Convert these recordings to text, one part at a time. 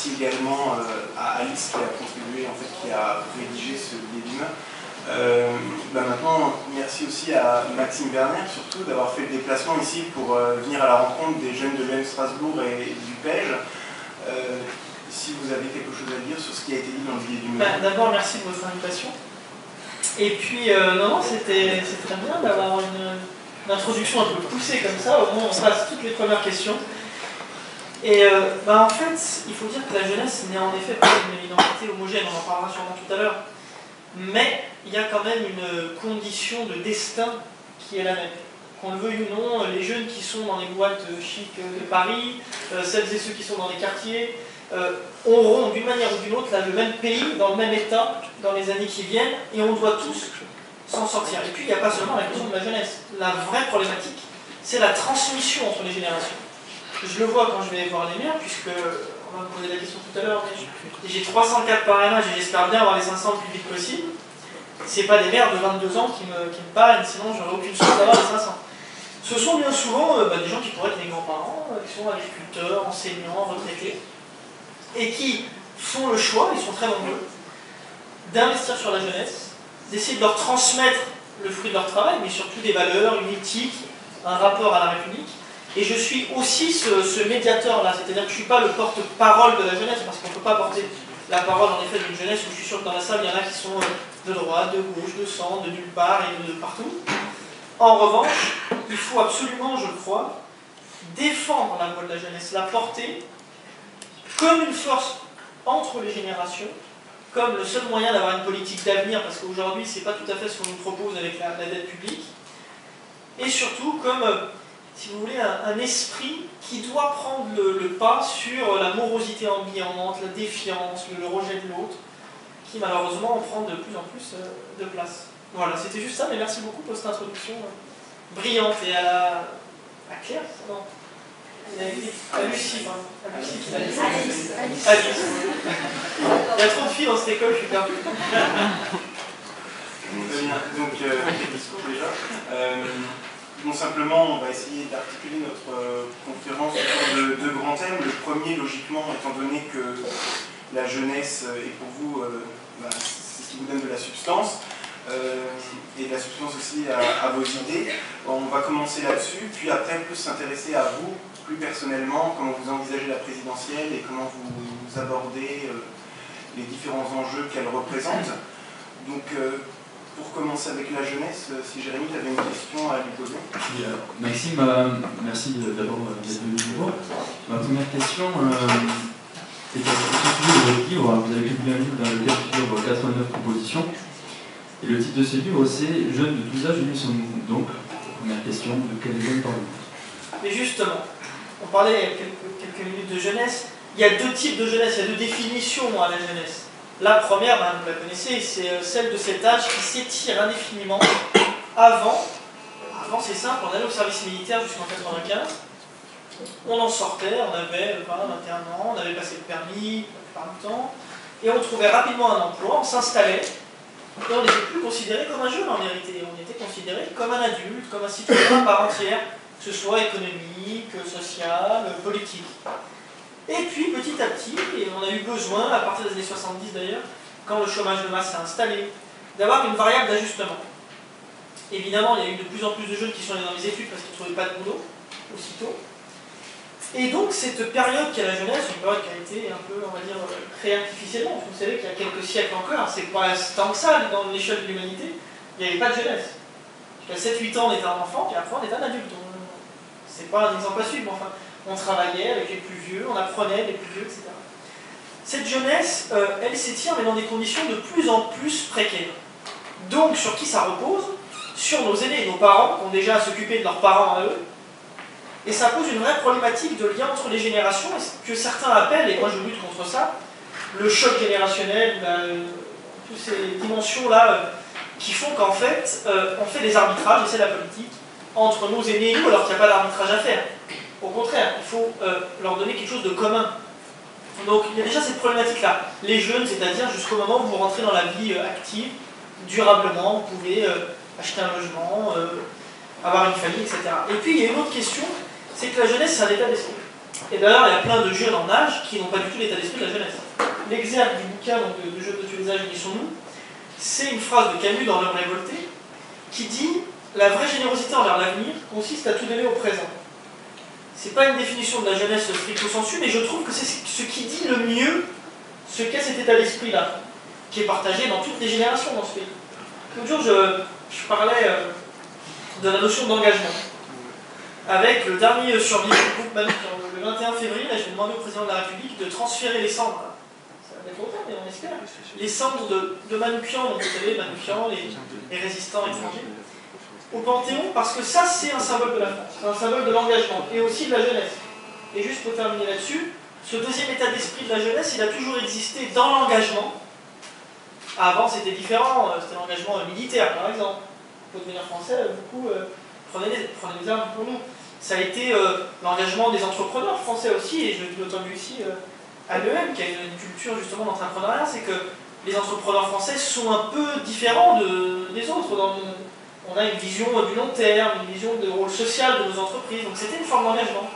merci également à Alice qui a contribué, en fait, qui a rédigé ce début. Maintenant, merci aussi à Maxime Werner, surtout, d'avoir fait le déplacement ici pour venir à la rencontre des jeunes de l'UM Strasbourg et du PEJ. Si vous avez quelque chose à dire sur ce qui a été dit dans le billet du mail. D'abord, merci de votre invitation. Et puis, non, c'est très bien d'avoir une introduction un peu poussée comme ça, au moins on passe toutes les premières questions. Et en fait, il faut dire que la jeunesse n'est en effet pas une identité homogène, on en parlera sûrement tout à l'heure. Mais il y a quand même une condition de destin qui est la même. Qu'on le veuille ou non, les jeunes qui sont dans les boîtes chic de Paris, celles et ceux qui sont dans les quartiers, auront d'une manière ou d'une autre le même pays, dans le même état, dans les années qui viennent, et on doit tous s'en sortir. Et puis il n'y a pas seulement la question de la jeunesse. La vraie problématique, c'est la transmission entre les générations. Je le vois quand je vais voir les miens, puisque on va me poser la question tout à l'heure, mais j'ai 304 parrainages et j'espère bien avoir les 500 le plus vite possible. C'est pas des mères de 22 ans qui me parrainent, sinon j'aurais aucune chance d'avoir les 500. Ce sont bien souvent des gens qui pourraient être mes grands-parents, qui sont agriculteurs, enseignants, retraités, et qui font le choix, ils sont très nombreux, d'investir sur la jeunesse, d'essayer de leur transmettre le fruit de leur travail, mais surtout des valeurs, une éthique, un rapport à la République. Et je suis aussi ce médiateur-là, c'est-à-dire que je ne suis pas le porte-parole de la jeunesse, parce qu'on ne peut pas porter la parole en effet d'une jeunesse où je suis sûr que dans la salle, il y en a qui sont de droite, de gauche, de centre, de nulle part et de partout. En revanche, il faut absolument, je crois, défendre la voix de la jeunesse, la porter comme une force entre les générations, comme le seul moyen d'avoir une politique d'avenir, parce qu'aujourd'hui, ce n'est pas tout à fait ce qu'on nous propose avec la dette publique, et surtout comme, si vous voulez, un esprit qui doit prendre le pas sur la morosité ambiante, la défiance, le rejet de l'autre, qui malheureusement prend de plus en plus de place. Voilà, c'était juste ça, mais merci beaucoup pour cette introduction brillante et à Claire, non, à Lucie, à Lucie qui l'a dit. Alice. Il y a trop de filles dans cette école, je suis perdu. Très bien, donc discours déjà. Bon, simplement, on va essayer d'articuler notre conférence autour de deux grands thèmes. Le premier, logiquement, étant donné que la jeunesse est pour vous, c'est ce qui vous donne de la substance, et de la substance aussi à vos idées. Bon, on va commencer là-dessus, puis après, plus s'intéresser à vous, plus personnellement, comment vous envisagez la présidentielle et comment vous abordez les différents enjeux qu'elle représente. Donc, pour commencer avec la jeunesse, si Jérémy, tu avais une question à lui poser. Maxime, merci d'abord d'être venu nous voir. Ma première question est au sujet de votre livre. Vous avez publié un livre dans lequel figurent 89 propositions. Et le titre de ce livre, c'est « Jeunes de tous âges, unis sommes-nous ». Donc, première question, de quels jeunes parlons-nous? Mais justement, on parlait il y a quelques minutes de jeunesse. Il y a deux types de jeunesse, il y a deux définitions à la jeunesse. La première, vous la connaissez, c'est celle de cet âge qui s'étire indéfiniment. Avant c'est simple, on allait au service militaire jusqu'en 95, on en sortait, on avait 20, 21 ans, on avait passé le permis la plupart du temps, et on trouvait rapidement un emploi, on s'installait, et on n'était plus considéré comme un jeune en vérité, on était considéré comme un adulte, comme un citoyen à part entière, que ce soit économique, social, politique. Et puis petit à petit, et on a eu besoin, à partir des années 70 d'ailleurs, quand le chômage de masse s'est installé, d'avoir une variable d'ajustement. Évidemment, il y a eu de plus en plus de jeunes qui sont allés dans les études parce qu'ils ne trouvaient pas de boulot, aussitôt. Et donc cette période qui est la jeunesse, une période qui a été un peu, on va dire, créée artificiellement. Vous savez qu'il y a quelques siècles encore, c'est pas tant que ça dans l'échelle de l'humanité, il n'y avait pas de jeunesse. À 7-8 ans, on était un enfant, puis après on était un adulte. C'est pas un exemple à suivre, mais enfin, on travaillait avec les plus vieux, on apprenait les plus vieux, etc. Cette jeunesse, elle s'étire, mais dans des conditions de plus en plus précaires. Donc, sur qui ça repose? Sur nos aînés, nos parents, qui ont déjà à s'occuper de leurs parents à eux. Et ça pose une vraie problématique de lien entre les générations, que certains appellent, et moi je lutte contre ça, le choc générationnel, toutes ces dimensions-là qui font qu'en fait, on fait des arbitrages, et c'est la politique, entre nos aînés et nous, alors qu'il n'y a pas d'arbitrage à faire. Au contraire, il faut leur donner quelque chose de commun. Donc il y a déjà cette problématique-là. Les jeunes, c'est-à-dire jusqu'au moment où vous rentrez dans la vie active, durablement, vous pouvez acheter un logement, avoir une famille, etc. Et puis il y a une autre question, c'est que la jeunesse, c'est un état d'esprit. Et d'ailleurs, il y a plein de jeunes en âge qui n'ont pas du tout l'état d'esprit de la jeunesse. L'exergue du bouquin donc, de jeux de tous les âges, unissons-nous, c'est une phrase de Camus dans L'Homme révolté qui dit « La vraie générosité envers l'avenir consiste à tout donner au présent ». C'est pas une définition de la jeunesse stricto sensu, mais je trouve que c'est ce qui dit le mieux ce qu'est cet état d'esprit-là, qui est partagé dans toutes les générations dans ce pays. L'autre jour, je parlais de la notion d'engagement. Avec le dernier survivant du groupe Manoukian, le 21 février, là, je vais demander au président de la République de transférer les cendres. Ça va être longtemps, mais on espère. Les cendres de Manoukian, donc vous savez, Manoukian, les résistants étrangers, au Panthéon, parce que ça, c'est un symbole de la France, c'est un symbole de l'engagement, et aussi de la jeunesse. Et juste pour terminer là-dessus, ce deuxième état d'esprit de la jeunesse, il a toujours existé dans l'engagement. Avant, c'était différent, c'était l'engagement militaire, par exemple. Pour devenir français, beaucoup prenez les armes pour nous. Ça a été l'engagement des entrepreneurs français aussi, et je l'ai entendu ici à l'EM, qui a une culture justement d'entrepreneuriat, c'est que les entrepreneurs français sont un peu différents des autres. On a une vision du long terme, une vision de rôle social de nos entreprises, donc c'était une forme d'engagement.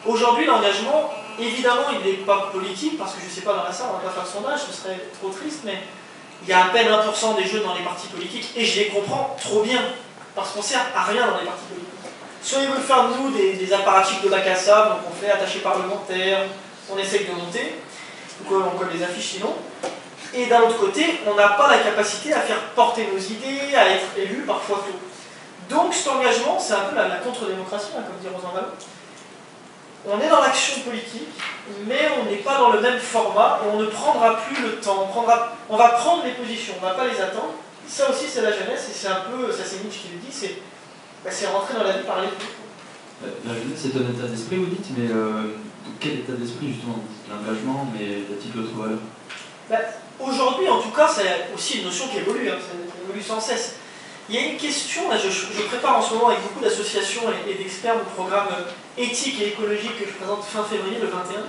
Aujourd'hui, l'engagement, évidemment, il n'est pas politique, parce que je ne sais pas dans la salle, on ne va pas faire de sondage, ce serait trop triste, mais il y a à peine 1% des jeunes dans les partis politiques, et je les comprends trop bien, parce qu'on ne sert à rien dans les partis politiques. Soit ils veulent faire de nous des apparatchiks de bac à sable, donc on fait attaché parlementaire, on essaye de monter, on colle les affiches sinon, et d'un autre côté, on n'a pas la capacité à faire porter nos idées, à être élus parfois tôt. Donc cet engagement, c'est un peu la contre-démocratie, hein, comme dit Rosan Vallon. On est dans l'action politique, mais on n'est pas dans le même format, et on ne prendra plus le temps. On va prendre les positions, on ne va pas les attendre. Ça aussi, c'est la jeunesse, et c'est un peu, ça c'est Nietzsche qui le dit, c'est rentrer dans la vie par les coups. La jeunesse, c'est un état d'esprit, vous dites, mais quel état d'esprit, justement? L'engagement, mais y a-t-il d'autres valeurs? Aujourd'hui, en tout cas, c'est aussi une notion qui évolue, hein, ça évolue sans cesse. Il y a une question, là, je prépare en ce moment avec beaucoup d'associations et d'experts au programme éthique et écologique que je présente fin février, le 21.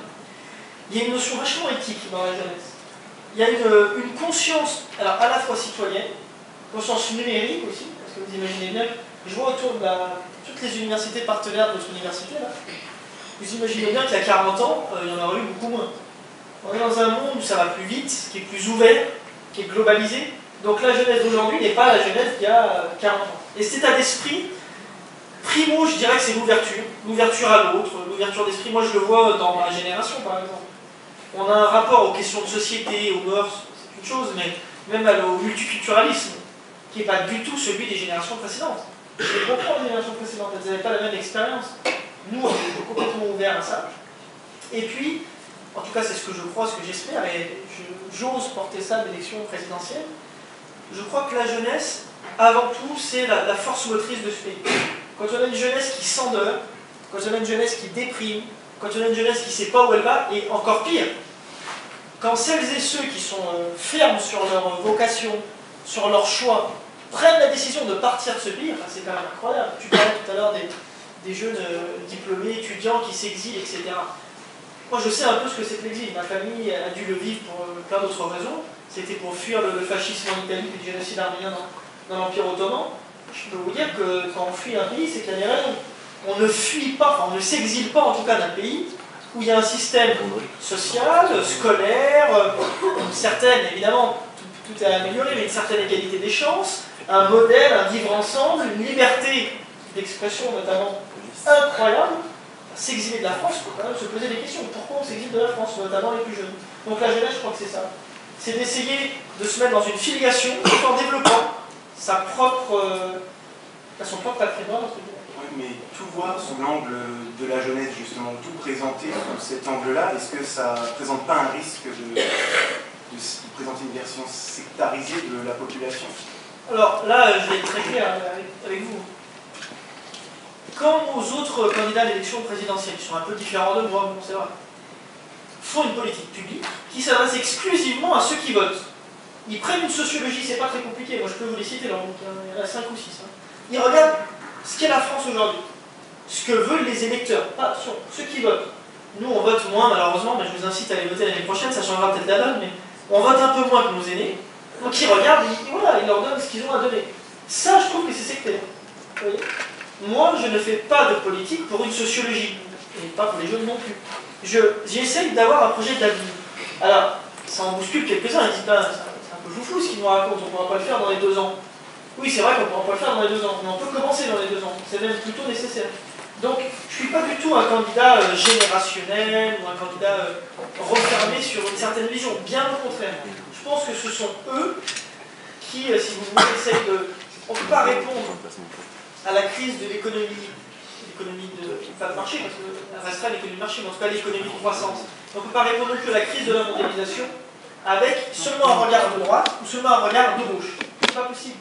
Il y a une notion vachement éthique dans la jeunesse. Il y a une conscience, alors à la fois citoyenne, conscience numérique aussi, parce que vous imaginez bien, je vois autour de toutes les universités partenaires de notre université, là, vous imaginez bien qu'il y a 40 ans, il y en aurait eu beaucoup moins. On est dans un monde où ça va plus vite, qui est plus ouvert, qui est globalisé. Donc la jeunesse d'aujourd'hui n'est pas la jeunesse d'il y a 40 ans. Et cet état d'esprit, primo, je dirais que c'est l'ouverture à l'autre, l'ouverture d'esprit. Moi je le vois dans ma génération par exemple. On a un rapport aux questions de société, aux mœurs, c'est une chose, mais même au multiculturalisme, qui n'est pas du tout celui des générations précédentes. Je comprends les générations précédentes, elles n'avaient pas la même expérience. Nous, on est complètement ouverts à ça. Et puis, en tout cas c'est ce que je crois, ce que j'espère, et j'ose porter ça à l'élection présidentielle. Je crois que la jeunesse, avant tout, c'est la force motrice de ce pays. Quand on a une jeunesse qui s'endort, quand on a une jeunesse qui déprime, quand on a une jeunesse qui ne sait pas où elle va, et encore pire, quand celles et ceux qui sont fermes sur leur vocation, sur leur choix, prennent la décision de partir de ce pays, enfin, c'est quand même incroyable. Tu parlais tout à l'heure des jeunes diplômés, étudiants qui s'exilent, etc. Moi, je sais un peu ce que c'est que l'exil. Ma famille a dû le vivre pour plein d'autres raisons. C'était pour fuir le fascisme en Italie et le génocide arménien dans l'Empire ottoman. Je peux vous dire que quand on fuit un pays, c'est qu'il y a des raisons. On ne fuit pas, enfin on ne s'exile pas en tout cas d'un pays où il y a un système social, scolaire, une certaine, évidemment, tout est amélioré, mais une certaine égalité des chances, un modèle, un vivre ensemble, une liberté d'expression notamment incroyable. S'exiler de la France, il faut quand même se poser des questions. Pourquoi on s'exile de la France, notamment les plus jeunes? Donc la jeunesse, je crois que c'est ça. C'est d'essayer de se mettre dans une filiation tout en développant son propre patrimoine. Oui, mais tout voir sous l'angle de la jeunesse, justement, tout présenter sous cet angle-là, est-ce que ça ne présente pas un risque de présenter une version sectarisée de la population? Alors là, je vais être très clair avec vous. Quand nos autres candidats à l'élection présidentielle, qui sont un peu différents de moi, bon, c'est vrai, font une politique publique qui s'adresse exclusivement à ceux qui votent. Ils prennent une sociologie, c'est pas très compliqué, moi je peux vous les citer, là, il y en a 5 ou 6. Hein. Ils regardent ce qu'est la France aujourd'hui, ce que veulent les électeurs, pas ceux qui votent. Nous on vote moins malheureusement, mais je vous incite à aller voter l'année prochaine, ça changera peut-être la donne, mais on vote un peu moins que nos aînés, donc ils regardent, voilà, ils leur donnent ce qu'ils ont à donner. Ça je trouve que c'est sectaire. Vous voyez ? Moi, je ne fais pas de politique pour une sociologie. et pas pour les jeunes non plus. J'essaye d'avoir un projet d'avenir. Alors, ça en bouscule quelques-uns, ils disent ben, c'est un peu foufou ce qu'ils nous racontent, on ne pourra pas le faire dans les 2 ans. Oui, c'est vrai qu'on ne pourra pas le faire dans les 2 ans, mais on peut commencer dans les 2 ans, c'est même plutôt nécessaire. Donc, je ne suis pas du tout un candidat générationnel ou un candidat refermé sur une certaine vision, bien au contraire. Je pense que ce sont eux qui, si vous voulez, essayent de... On ne peut pas répondre à la crise de l'économie pas de marché, parce qu'elle restera l'économie de marché, mais en tout cas l'économie de croissance. On ne peut pas répondre que à la crise de la mondialisation avec seulement un regard de droite ou seulement un regard de gauche. C'est pas possible.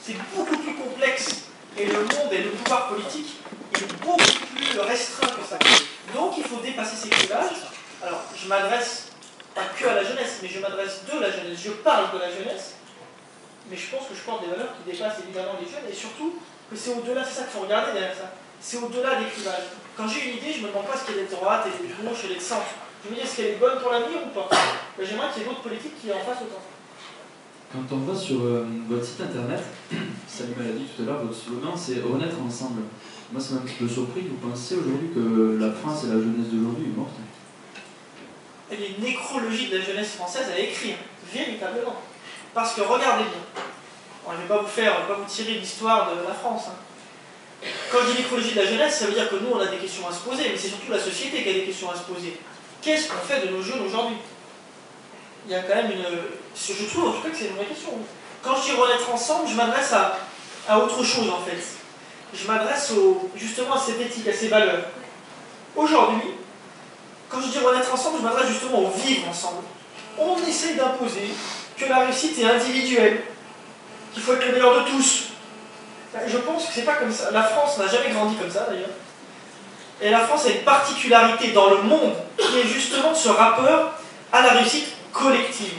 C'est beaucoup plus complexe et le monde et le pouvoir politique est beaucoup plus restreint que ça. Donc il faut dépasser ces clivages. Alors je m'adresse pas que à la jeunesse, mais je m'adresse de la jeunesse. Je parle de la jeunesse, mais je pense que je porte des valeurs qui dépassent évidemment les jeunes et surtout que c'est au-delà, c'est ça qu'il faut regarder derrière ça. C'est au-delà des clivages. Quand j'ai une idée, je ne me demande pas ce qu'elle est de droite et de gauche et de centre. Je me dis, est-ce qu'elle est bonne pour l'avenir ou pas? J'aimerais qu'il y ait d'autres politiques qui en fassent autant. Quand on va sur votre site internet, Salim l'a dit tout à l'heure, votre slogan c'est Renaître ensemble. Moi ça m'a un petit peu surpris, vous pensez aujourd'hui que la France et la jeunesse d'aujourd'hui est morte? Il y a une nécrologie de la jeunesse française à écrire, véritablement. Parce que regardez bien, je ne vais pas vous tirer l'histoire de la France. Quand je dis nécrologie de la jeunesse, ça veut dire que nous on a des questions à se poser, mais c'est surtout la société qui a des questions à se poser. Qu'est-ce qu'on fait de nos jeunes aujourd'hui? Il y a quand même une... Je trouve en tout cas que c'est une vraie question. Quand je dis renaître ensemble, je m'adresse à autre chose en fait. Je m'adresse justement à cette éthique, à ces valeurs. Aujourd'hui, quand je dis renaître ensemble, je m'adresse justement au vivre ensemble. On essaie d'imposer que la réussite est individuelle, qu'il faut être le meilleur de tous. Je pense que c'est pas comme ça. La France n'a jamais grandi comme ça d'ailleurs. Et la France a une particularité dans le monde qui est justement ce rapport à la réussite collective.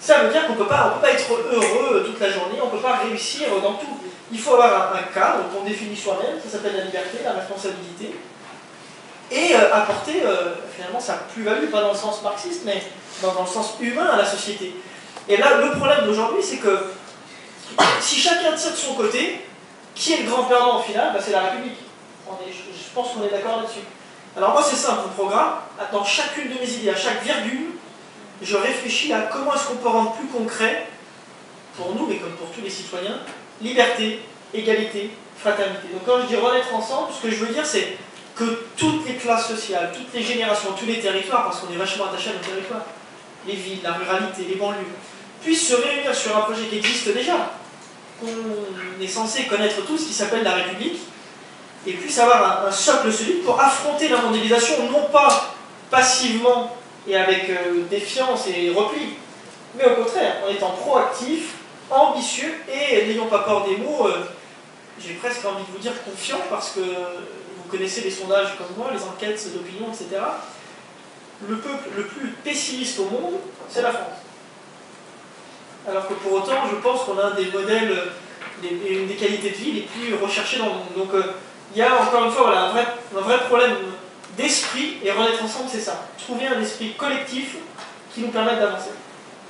Ça veut dire qu'on ne peut pas être heureux toute la journée, on ne peut pas réussir dans tout. Il faut avoir un cadre qu'on définit soi-même, ça s'appelle la liberté, la responsabilité, et apporter finalement sa plus-value, pas dans le sens marxiste, mais dans le sens humain à la société. Et là, le problème d'aujourd'hui, c'est que si chacun tire de son côté, qui est le grand perdant au final? C'est la République. Je pense qu'on est d'accord là-dessus. Alors moi c'est simple, mon programme, dans chacune de mes idées, à chaque virgule, je réfléchis à comment est-ce qu'on peut rendre plus concret, pour nous, mais comme pour tous les citoyens, liberté, égalité, fraternité. Donc quand je dis renaître ensemble, ce que je veux dire c'est que toutes les classes sociales, toutes les générations, tous les territoires, parce qu'on est vachement attachés à nos territoires, les villes, la ruralité, les banlieues, puissent se réunir sur un projet qui existe déjà, qu'on est censé connaître tous, qui s'appelle la République, et puisse avoir un socle solide pour affronter la mondialisation, non pas passivement et avec défiance et repli, mais au contraire, en étant proactif, ambitieux et n'ayant pas peur des mots, j'ai presque envie de vous dire confiant, parce que vous connaissez les sondages comme moi, les enquêtes d'opinion, etc. Le peuple le plus pessimiste au monde, c'est la France. Alors que pour autant, je pense qu'on a un des modèles, une des qualités de vie les plus recherchées dans le monde. Donc il y a encore une fois voilà, un vrai problème d'esprit, et renaître ensemble, c'est ça. Trouver un esprit collectif qui nous permette d'avancer.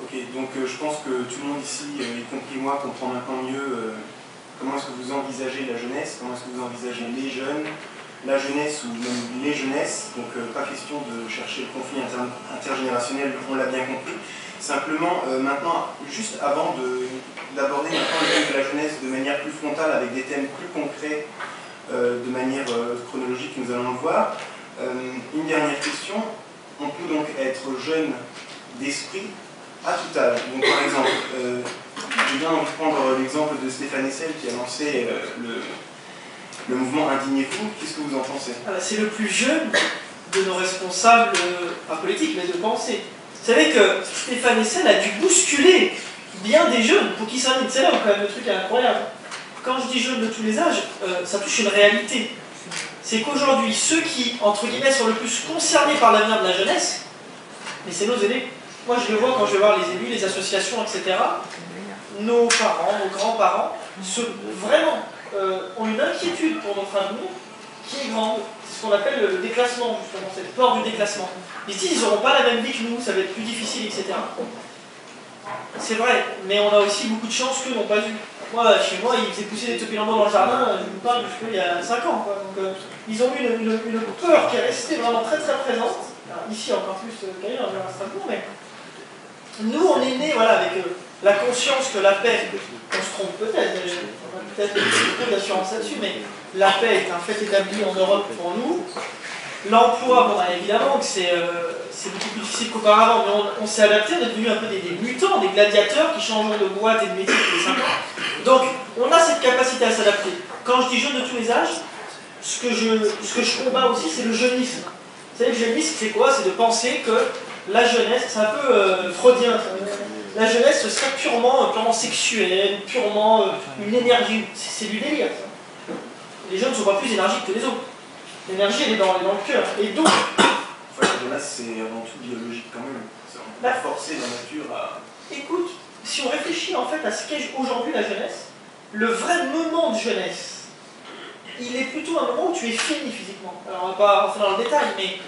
Ok, donc je pense que tout le monde ici, y compris moi, comprend maintenant mieux comment est-ce que vous envisagez la jeunesse, comment est-ce que vous envisagez les jeunes, la jeunesse ou même les jeunesses. Donc pas question de chercher le conflit intergénérationnel, on l'a bien compris. Simplement, maintenant, juste avant d'aborder maintenant le thème de la jeunesse de manière plus frontale, avec des thèmes plus concrets, de manière chronologique, nous allons le voir. Une dernière question, on peut donc être jeune d'esprit à tout âge. Donc par exemple, j'ai bien envie de prendre l'exemple de Stéphane Hessel qui a lancé le mouvement Indignez-vous. Qu'est-ce que vous en pensez? C'est le plus jeune de nos responsables, pas politiques, mais de pensée. Vous savez que Stéphane Hessel a dû bousculer bien des jeunes pour qu'ils s'indignent. C'est là où quand même le truc est incroyable. Quand je dis jeunes de tous les âges, ça touche une réalité. C'est qu'aujourd'hui, ceux qui, entre guillemets, sont le plus concernés par l'avenir de la jeunesse, mais c'est nos aînés. Moi je le vois quand je vais voir les élus, les associations, etc. Nos parents, nos grands-parents, vraiment ont une inquiétude pour notre avenir qui est grande. C'est ce qu'on appelle le déclassement, justement, cette peur du déclassement. Ils se disent qu'ils n'auront pas la même vie que nous, ça va être plus difficile, etc. C'est vrai, mais on a aussi beaucoup de chance qu'eux n'ont pas eu. Moi, chez moi, ils faisaient pousser des topinambours dans le jardin, je vous parle jusqu'il y a 5 ans. Quoi. Donc, ils ont eu une peur qui est restée vraiment très très présente. Alors, ici, encore plus qu'ailleurs, à Strasbourg, mais nous, on est nés voilà, avec la conscience que la paix, on se trompe peut-être, on a peut-être beaucoup d'assurance là-dessus, mais la paix est un fait établi en Europe pour nous. L'emploi, bon, évidemment que c'est beaucoup plus difficile qu'auparavant, mais on s'est adapté, on est devenus un peu des mutants, des gladiateurs qui changent de boîte et de métier tous les 5 ans. Donc, on a cette capacité à s'adapter. Quand je dis jeunes de tous les âges, ce que je combats aussi, c'est le jeunisme. Vous savez, le jeunisme, c'est quoi? C'est de penser que la jeunesse, c'est un peu freudien. La jeunesse serait purement sexuelle, purement une énergie. C'est du délire. Ça. Les jeunes ne sont pas plus énergiques que les autres. L'énergie, elle est dans le cœur. Et donc... La jeunesse, c'est avant tout biologique quand même. On va forcer la nature à... Écoute, si on réfléchit en fait à ce qu'est aujourd'hui la jeunesse, le vrai moment de jeunesse, il est plutôt un moment où tu es fini physiquement. Alors on va pas rentrer dans le détail, mais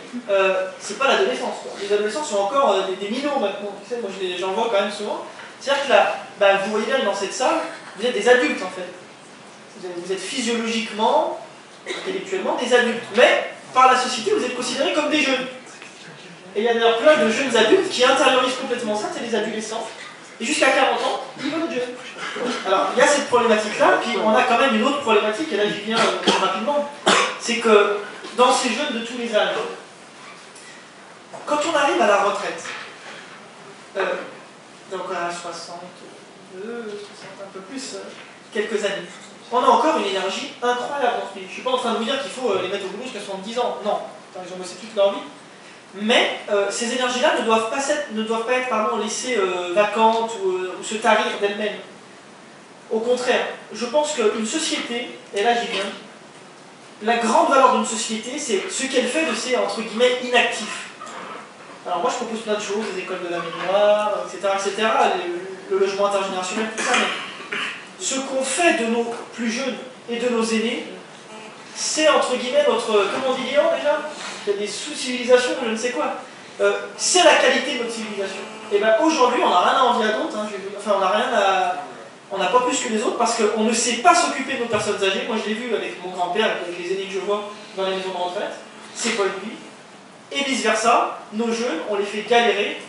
c'est pas l'adolescence. Les adolescents sont encore des minots maintenant. Tu sais, moi j'en vois quand même souvent. C'est-à-dire que là, vous voyez bien dans cette salle, vous êtes des adultes en fait. Vous êtes physiologiquement, intellectuellement des adultes. Mais par la société, vous êtes considérés comme des jeunes. Et il y a d'ailleurs plein de jeunes adultes qui intériorisent complètement ça, c'est les adolescents. Et jusqu'à 40 ans, ils veulent être jeunes. Alors, il y a cette problématique-là, puis on a quand même une autre problématique, et là j'y viens rapidement, c'est que dans ces jeunes de tous les âges, quand on arrive à la retraite, donc à 62, 60, un peu plus, quelques années, on a encore une énergie incroyable dans ce pays. Je ne suis pas en train de vous dire qu'il faut les mettre au boulot jusqu'à 70 ans, non, enfin, ils ont bossé toute leur vie. Mais ces énergies-là ne doivent pas être laissées vacantes ou se tarir d'elles-mêmes. Au contraire, je pense qu'une société, et là j'y viens, la grande valeur d'une société, c'est ce qu'elle fait de ses, entre guillemets, inactifs. Alors moi je propose plein de choses, des écoles de la mémoire, etc., le logement intergénérationnel, tout ça, mais ce qu'on fait de nos plus jeunes et de nos aînés, c'est entre guillemets notre, comment on dit Léon déjà? Il y a des sous-civilisations, je ne sais quoi. C'est la qualité de notre civilisation. Et bien aujourd'hui, on n'a rien à envier à d'autres, hein, enfin on n'a pas plus que les autres parce qu'on ne sait pas s'occuper de nos personnes âgées. Moi je l'ai vu avec mon grand-père, avec les aînés que je vois dans les maisons de retraite, c'est pas lui. Et vice versa, nos jeunes, on les fait galérer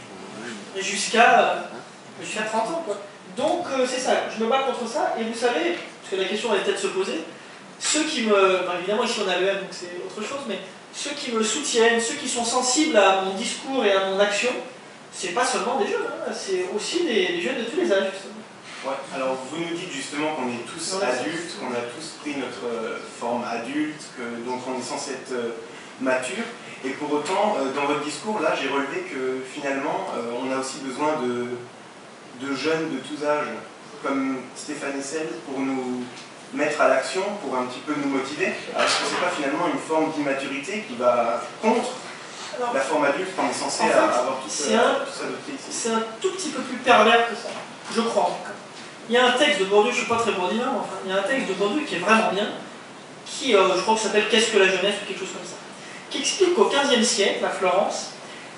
jusqu'à 30 ans. Quoi. Donc c'est ça, je me bats contre ça, et vous savez, parce que la question allait peut-être se poser, ceux qui me... évidemment ici on a l'EM, donc c'est autre chose, mais ceux qui me soutiennent, ceux qui sont sensibles à mon discours et à mon action, c'est pas seulement des jeunes, hein, c'est aussi des jeunes de tous les âges. Justement. Ouais, alors vous nous dites justement qu'on est tous adultes, qu'on a tous pris notre forme adulte, donc on est censé être mature, et pour autant, dans votre discours, là, j'ai relevé que finalement, on a aussi besoin de jeunes de tous âges, comme Stéphane Hessel, pour nous mettre à l'action, pour un petit peu nous motiver. Alors est-ce que c'est pas finalement une forme d'immaturité qui va contre la forme adulte qu'on est censé avoir tout ça adopté ici? C'est un tout petit peu plus pervers que ça, je crois. Il y a un texte de Bourdieu, je ne suis pas très bourdien, mais enfin, il y a un texte de Bourdieu qui est vraiment bien, qui, je crois que ça s'appelle « Qu'est-ce que la jeunesse ?» ou quelque chose comme ça, qui explique qu'au XVe siècle, à Florence,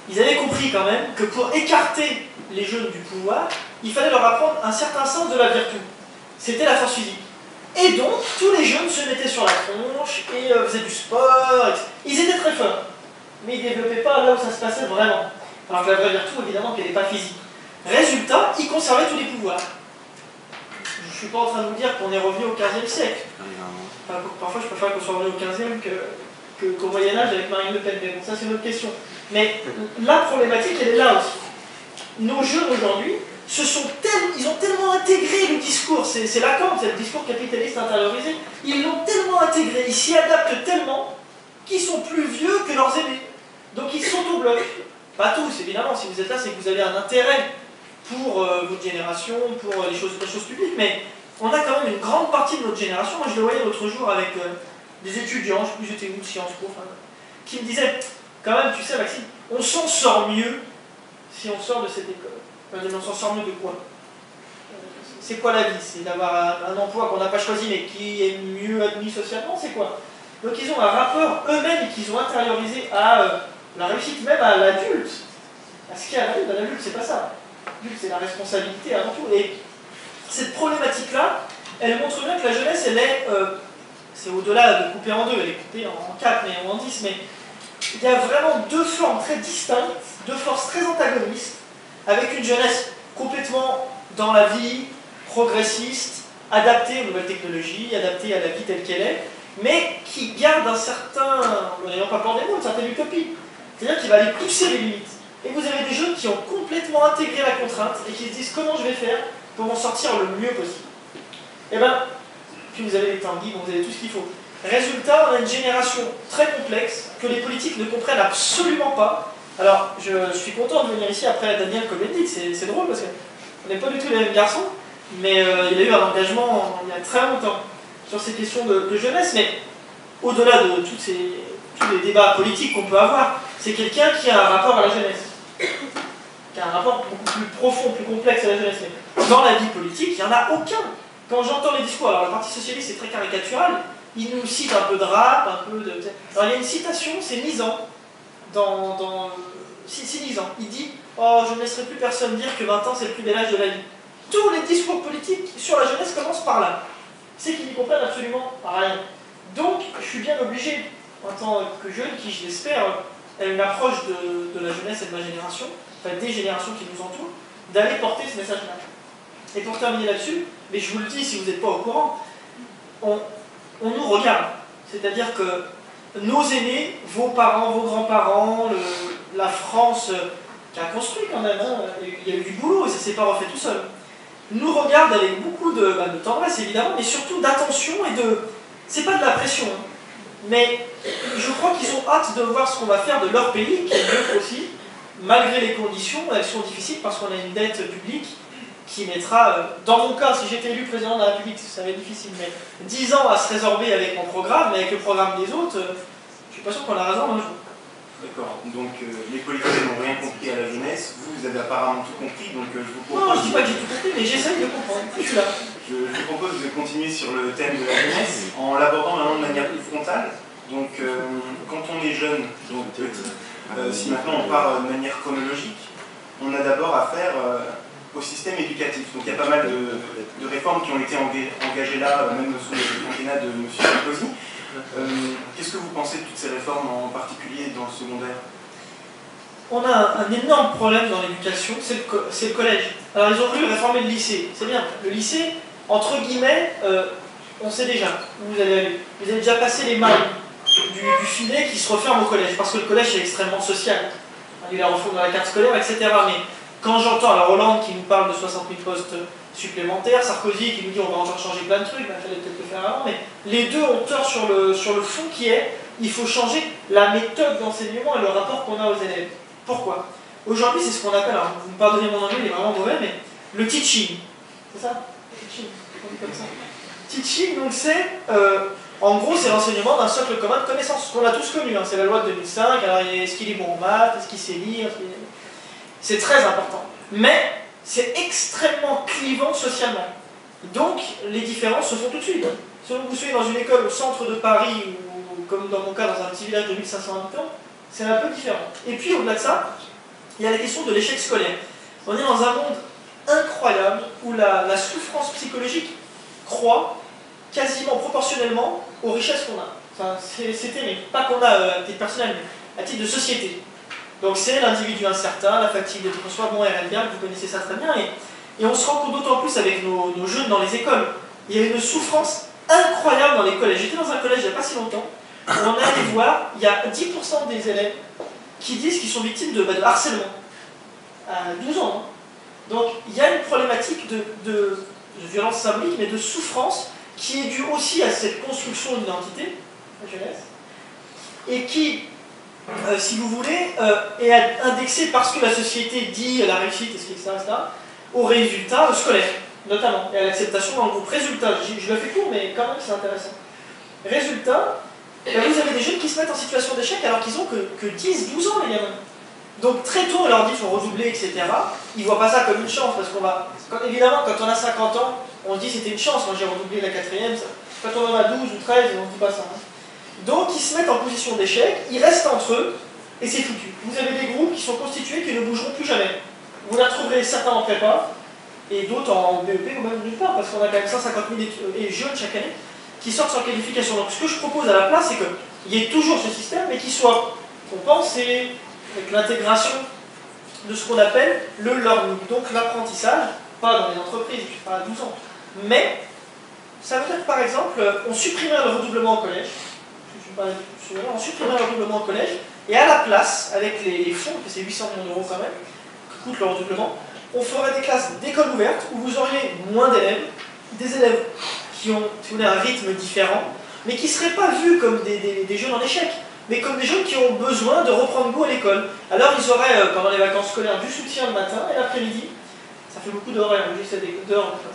ils avaient compris quand même que pour écarter les jeunes du pouvoir, il fallait leur apprendre un certain sens de la vertu. C'était la force physique. Et donc, tous les jeunes se mettaient sur la tronche et faisaient du sport, etc. Ils étaient très forts, mais ils ne développaient pas là où ça se passait vraiment. Alors que la vraie vertu, évidemment, qu'elle n'est pas physique. Résultat, ils conservaient tous les pouvoirs. Je ne suis pas en train de vous dire qu'on est revenu au XVe siècle. Enfin, parfois, je préfère qu'on soit revenu au XVe qu'au Moyen-Âge avec Marine Le Pen. Mais bon, ça, c'est une autre question. Mais la problématique, elle est là aussi. Nos jeunes aujourd'hui, ils ont tellement intégré le discours, c'est Lacan, c'est le discours capitaliste intériorisé, ils l'ont tellement intégré, ils s'y adaptent tellement qu'ils sont plus vieux que leurs aînés. Donc ils sont au bloc. Pas tous, évidemment, si vous êtes là, c'est que vous avez un intérêt pour votre génération, pour les choses publiques, mais on a quand même une grande partie de notre génération. Moi je le voyais l'autre jour avec des étudiants, je ne sais plus j'étais où, de Sciences Po, qui me disaient, quand même, tu sais Maxime, on s'en sort mieux si on sort de cette école. On s'en sort mieux de quoi? C'est quoi la vie? C'est d'avoir un emploi qu'on n'a pas choisi mais qui est mieux admis socialement? C'est quoi? Donc ils ont un rapport eux-mêmes qu'ils ont intériorisé à la réussite, même à l'adulte. À ce qui arrive à l'adulte, c'est pas ça. vu que c'est la responsabilité avant tout. Et cette problématique-là, elle montre bien que la jeunesse, elle est, c'est au-delà de couper en deux, elle est coupée en 4 mais, ou en 10, mais il y a vraiment deux formes très distinctes, deux forces très antagonistes, avec une jeunesse complètement dans la vie, progressiste, adaptée aux nouvelles technologies, adaptée à la vie telle qu'elle est, mais qui garde un certain, n'ayant pas peur des mots, une certaine utopie. C'est-à-dire qu'il va aller pousser les limites. Et vous avez des jeunes qui ont complètement intégré la contrainte et qui se disent comment je vais faire pour m'en sortir le mieux possible. Et bien, puis vous avez les temps libres, vous avez tout ce qu'il faut. Résultat, on a une génération très complexe que les politiques ne comprennent absolument pas. Alors, je suis content de venir ici après Daniel Cohn-Bendit, c'est drôle parce qu'on n'est pas du tout les mêmes garçons, mais il a eu un engagement il y a très longtemps sur ces questions de jeunesse, mais au-delà de tous les débats politiques qu'on peut avoir, c'est quelqu'un qui a un rapport à la jeunesse, qui a un rapport beaucoup plus profond, plus complexe à la jeunesse. Mais dans la vie politique, il n'y en a aucun. Quand j'entends les discours, alors le Parti Socialiste c'est très caricatural, il nous cite un peu de rap, un peu de... Alors il y a une citation, c'est Nizan, c'est Nizan, il dit « Oh, je ne laisserai plus personne dire que 20 ans c'est le plus bel âge de la vie ». Tous les discours politiques sur la jeunesse commencent par là. C'est qu'ils n'y comprennent absolument rien. Donc, je suis bien obligé, en tant que jeune, qui, je l'espère, a une approche de la jeunesse et de ma génération, enfin des générations qui nous entourent, d'aller porter ce message-là. Et pour terminer là-dessus, mais je vous le dis si vous n'êtes pas au courant, on nous regarde. C'est-à-dire que nos aînés, vos parents, vos grands-parents, la France qui a construit quand même, hein, il y a eu du boulot et ça ne s'est pas refait tout seul, nous regardent avec beaucoup de tendresse évidemment, mais surtout d'attention et de... C'est pas de la pression, hein, mais je crois qu'ils ont hâte de voir ce qu'on va faire de leur pays, qui est mieux aussi, malgré les conditions, elles sont difficiles parce qu'on a une dette publique qui mettra, dans mon cas, si j'étais élu président de la République, ça va être difficile, mais 10 ans à se résorber avec mon programme, mais avec le programme des autres, je suis pas sûr qu'on a raison un jour. D'accord, donc les politiciens n'ont rien compris à la jeunesse, vous avez apparemment tout compris, donc je vous propose... Non, je dis pas que j'ai tout compris, mais j'essaye de comprendre, je suis là. Je vous propose de continuer sur le thème de la jeunesse, en l'abordant maintenant de manière plus frontale. Donc quand on est jeune, donc petit, si maintenant on part de manière chronologique, on a d'abord affaire au système éducatif. Donc il y a pas mal de réformes qui ont été engagées là, même sous le quinquennat de M. Sarkozy. Qu'est-ce que vous pensez de toutes ces réformes, en particulier dans le secondaire? On a un énorme problème dans l'éducation, c'est le collège. Alors ils ont voulu réformer le lycée, c'est bien. Le lycée, entre guillemets, on sait déjà où vous allez aller. Vous avez déjà passé les mailles du filet qui se referme au collège, parce que le collège est extrêmement social. Il y a la refonte de la carte scolaire, etc. Mais quand j'entends la Hollande qui nous parle de 60 000 postes supplémentaires, Sarkozy qui nous dit on va encore changer plein de trucs, il fallait peut-être le faire avant, mais les deux ont tort sur le fond qui est il faut changer la méthode d'enseignement et le rapport qu'on a aux élèves. Pourquoi? Aujourd'hui, c'est ce qu'on appelle, alors vous me pardonnez mon anglais, il est vraiment mauvais, mais le teaching. C'est ça? Teaching, on dit comme ça. Teaching, donc c'est, en gros, c'est l'enseignement d'un socle commun de connaissances, qu'on a tous connu, hein. C'est la loi de 2005, alors est-ce qu'il est bon en maths, est-ce qu'il sait lire, c'est très important. Mais c'est extrêmement clivant socialement. Donc, les différences se font tout de suite. Si vous soyez dans une école au centre de Paris, ou comme dans mon cas, dans un petit village de 1500 habitants, c'est un peu différent. Et puis, au-delà de ça, il y a la question de l'échec scolaire. On est dans un monde incroyable où la souffrance psychologique croît quasiment proportionnellement aux richesses qu'on a. Enfin, c'est terrible. Pas qu'on a à titre personnel, mais à titre de société. Donc c'est l'individu incertain, la fatigue d'être soi, bon, Ehrenberg, vous connaissez ça très bien, et on se rend compte d'autant plus avec nos jeunes dans les écoles. Il y a une souffrance incroyable dans les collèges. J'étais dans un collège il n'y a pas si longtemps, où on est allé voir, il y a 10% des élèves qui disent qu'ils sont victimes de harcèlement. À 12 ans. Hein. Donc il y a une problématique de violence symbolique, mais de souffrance, qui est due aussi à cette construction d'identité, la jeunesse, et qui... si vous voulez, est indexé parce que la société dit la réussite, etc., au résultat scolaire, notamment, et à l'acceptation dans le groupe. Résultat, je le fais court, mais quand même c'est intéressant. Résultat, vous avez des jeunes qui se mettent en situation d'échec alors qu'ils ont que 10, 12 ans, les gamins. Donc très tôt, on leur dit qu'il faut redoubler, etc. Ils ne voient pas ça comme une chance, parce qu'on va... évidemment, quand on a 50 ans, on se dit c'était une chance, moi j'ai redoublé la 4e, quand on en a 12 ou 13, on ne dit pas ça. Hein. Donc ils se mettent en position d'échec, ils restent entre eux, et c'est foutu. Vous avez des groupes qui sont constitués qui ne bougeront plus jamais. vous la trouverez certains en prépa, et d'autres en BEP ou même nulle part, parce qu'on a quand même 150 000 jeunes chaque année qui sortent sans qualification. Donc ce que je propose à la place, c'est qu'il y ait toujours ce système, mais qu'il soit compensé avec l'intégration de ce qu'on appelle le learning, donc l'apprentissage, pas dans les entreprises, pas à 12 ans, mais ça veut dire que par exemple, on supprimerait le redoublement au collège, on supprimerait le redoublement au collège, et à la place, avec les fonds, que c'est 800 millions d'euros quand même, que coûte le redoublement, on ferait des classes d'école ouverte où vous auriez moins d'élèves, des élèves qui ont un rythme différent, mais qui ne seraient pas vus comme des jeunes en échec, mais comme des jeunes qui ont besoin de reprendre goût à l'école. Alors ils auraient, pendant les vacances scolaires, du soutien le matin et l'après-midi, ça fait beaucoup d'horaires,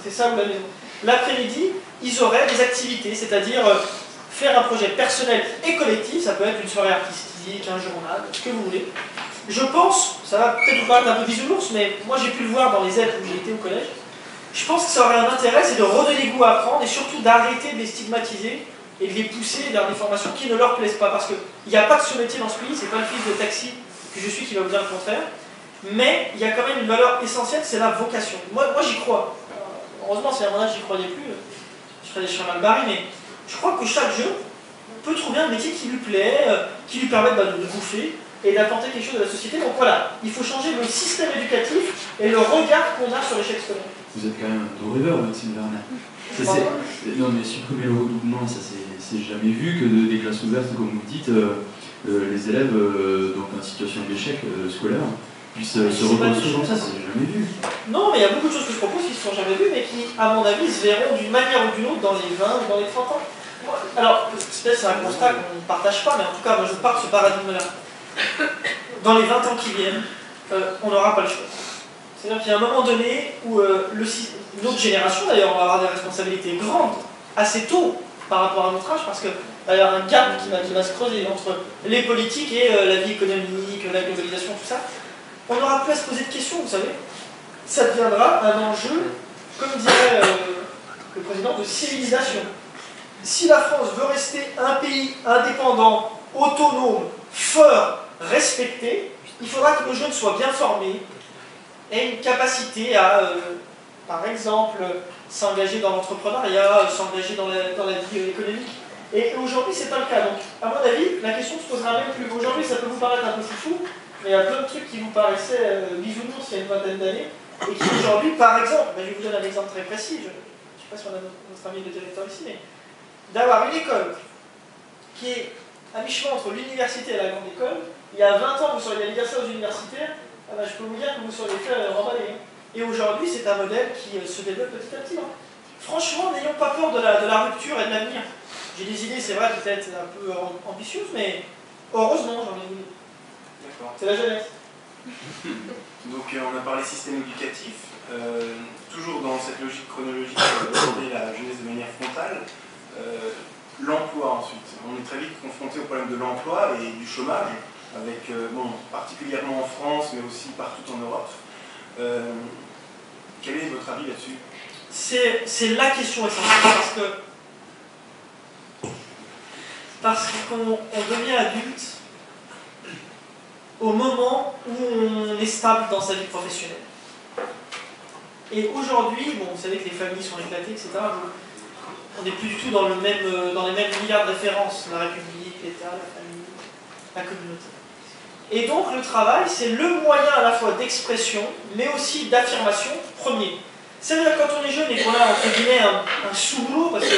c'est ça ou la maison. L'après-midi, ils auraient des activités, c'est-à-dire faire un projet personnel et collectif, ça peut être une soirée artistique, un journal, ce que vous voulez. Je pense, ça va peut-être vous paraître un peu bisounours, mais moi j'ai pu le voir dans les aides où j'ai été au collège, je pense que ça aurait un intérêt, c'est de redonner goût à apprendre et surtout d'arrêter de les stigmatiser et de les pousser vers des formations qui ne leur plaisent pas. Parce qu'il n'y a pas de sous-métier dans ce pays, c'est pas le fils de taxi que je suis qui va vous dire le contraire, mais il y a quand même une valeur essentielle, c'est la vocation. Moi j'y crois. Heureusement, si à mon âge j'y croyais plus, je serais mal barré, mais je crois que chaque jeune peut trouver un métier qui lui plaît, qui lui permette de bouffer et d'apporter quelque chose à la société. Donc voilà, il faut changer le système éducatif et le regard qu'on a sur l'échec scolaire. Vous êtes quand même un beau rêveur, Maxime Bernard. Non mais supprimer le redoublement, ça c'est jamais vu que des classes ouvertes, comme vous dites, les élèves donc en situation d'échec scolaire puissent se reconstruire comme ça, c'est jamais vu. Non, mais il y a beaucoup de choses que je propose qui ne sont jamais vues, mais qui, à mon avis, se verront d'une manière ou d'une autre dans les 20 ou dans les 30 ans. Alors, peut-être c'est un constat qu'on ne partage pas, mais en tout cas, moi je pars de ce paradigme-là. Dans les 20 ans qui viennent, on n'aura pas le choix. C'est-à-dire qu'il y a un moment donné où notre génération, d'ailleurs, on va avoir des responsabilités grandes, assez tôt par rapport à notre âge, parce qu'il va y avoir un gap qui va se creuser entre les politiques et la vie économique, la globalisation, tout ça. On n'aura plus à se poser de questions, vous savez. Ça deviendra un enjeu, comme dirait le président, de civilisation. Si la France veut rester un pays indépendant, autonome, fort, respecté, il faudra que nos jeunes soient bien formés, aient une capacité à, par exemple, s'engager dans l'entrepreneuriat, s'engager dans la vie économique. Et aujourd'hui, c'est pas le cas. Donc, à mon avis, la question se posera même plus. Aujourd'hui, ça peut vous paraître un peu fou, mais il y a plein de trucs qui vous paraissaient bisounours il y a une vingtaine d'années, et qui aujourd'hui, par exemple, je vais vous donner un exemple très précis, je ne sais pas si on a notre ami le directeur ici, mais d'avoir une école qui est à mi-chemin entre l'université et la grande école. Il y a 20 ans, vous seriez allé dire ça aux universitaires, je peux vous dire que vous seriez fait remballer. Et aujourd'hui, c'est un modèle qui se développe petit à petit. Franchement, n'ayons pas peur de la rupture et de l'avenir. J'ai des idées, c'est vrai, peut-être un peu ambitieuses, mais heureusement, j'en ai une. D'accord. C'est la jeunesse. Donc on a parlé système éducatif, toujours dans cette logique chronologique d'aborder la jeunesse de manière frontale. L'emploi ensuite. On est très vite confronté au problème de l'emploi et du chômage, avec, particulièrement en France, mais aussi partout en Europe. Quel est votre avis là-dessus? C'est la question essentielle, parce qu'on devient adulte au moment où on est stable dans sa vie professionnelle. Et aujourd'hui, vous savez que les familles sont éclatées, etc. On n'est plus du tout dans les mêmes milliards de références, la République, l'État, la famille, la communauté. Et donc le travail, c'est le moyen à la fois d'expression, mais aussi d'affirmation premier. C'est-à-dire quand on est jeune et qu'on a entre guillemets un sous-boulot, parce que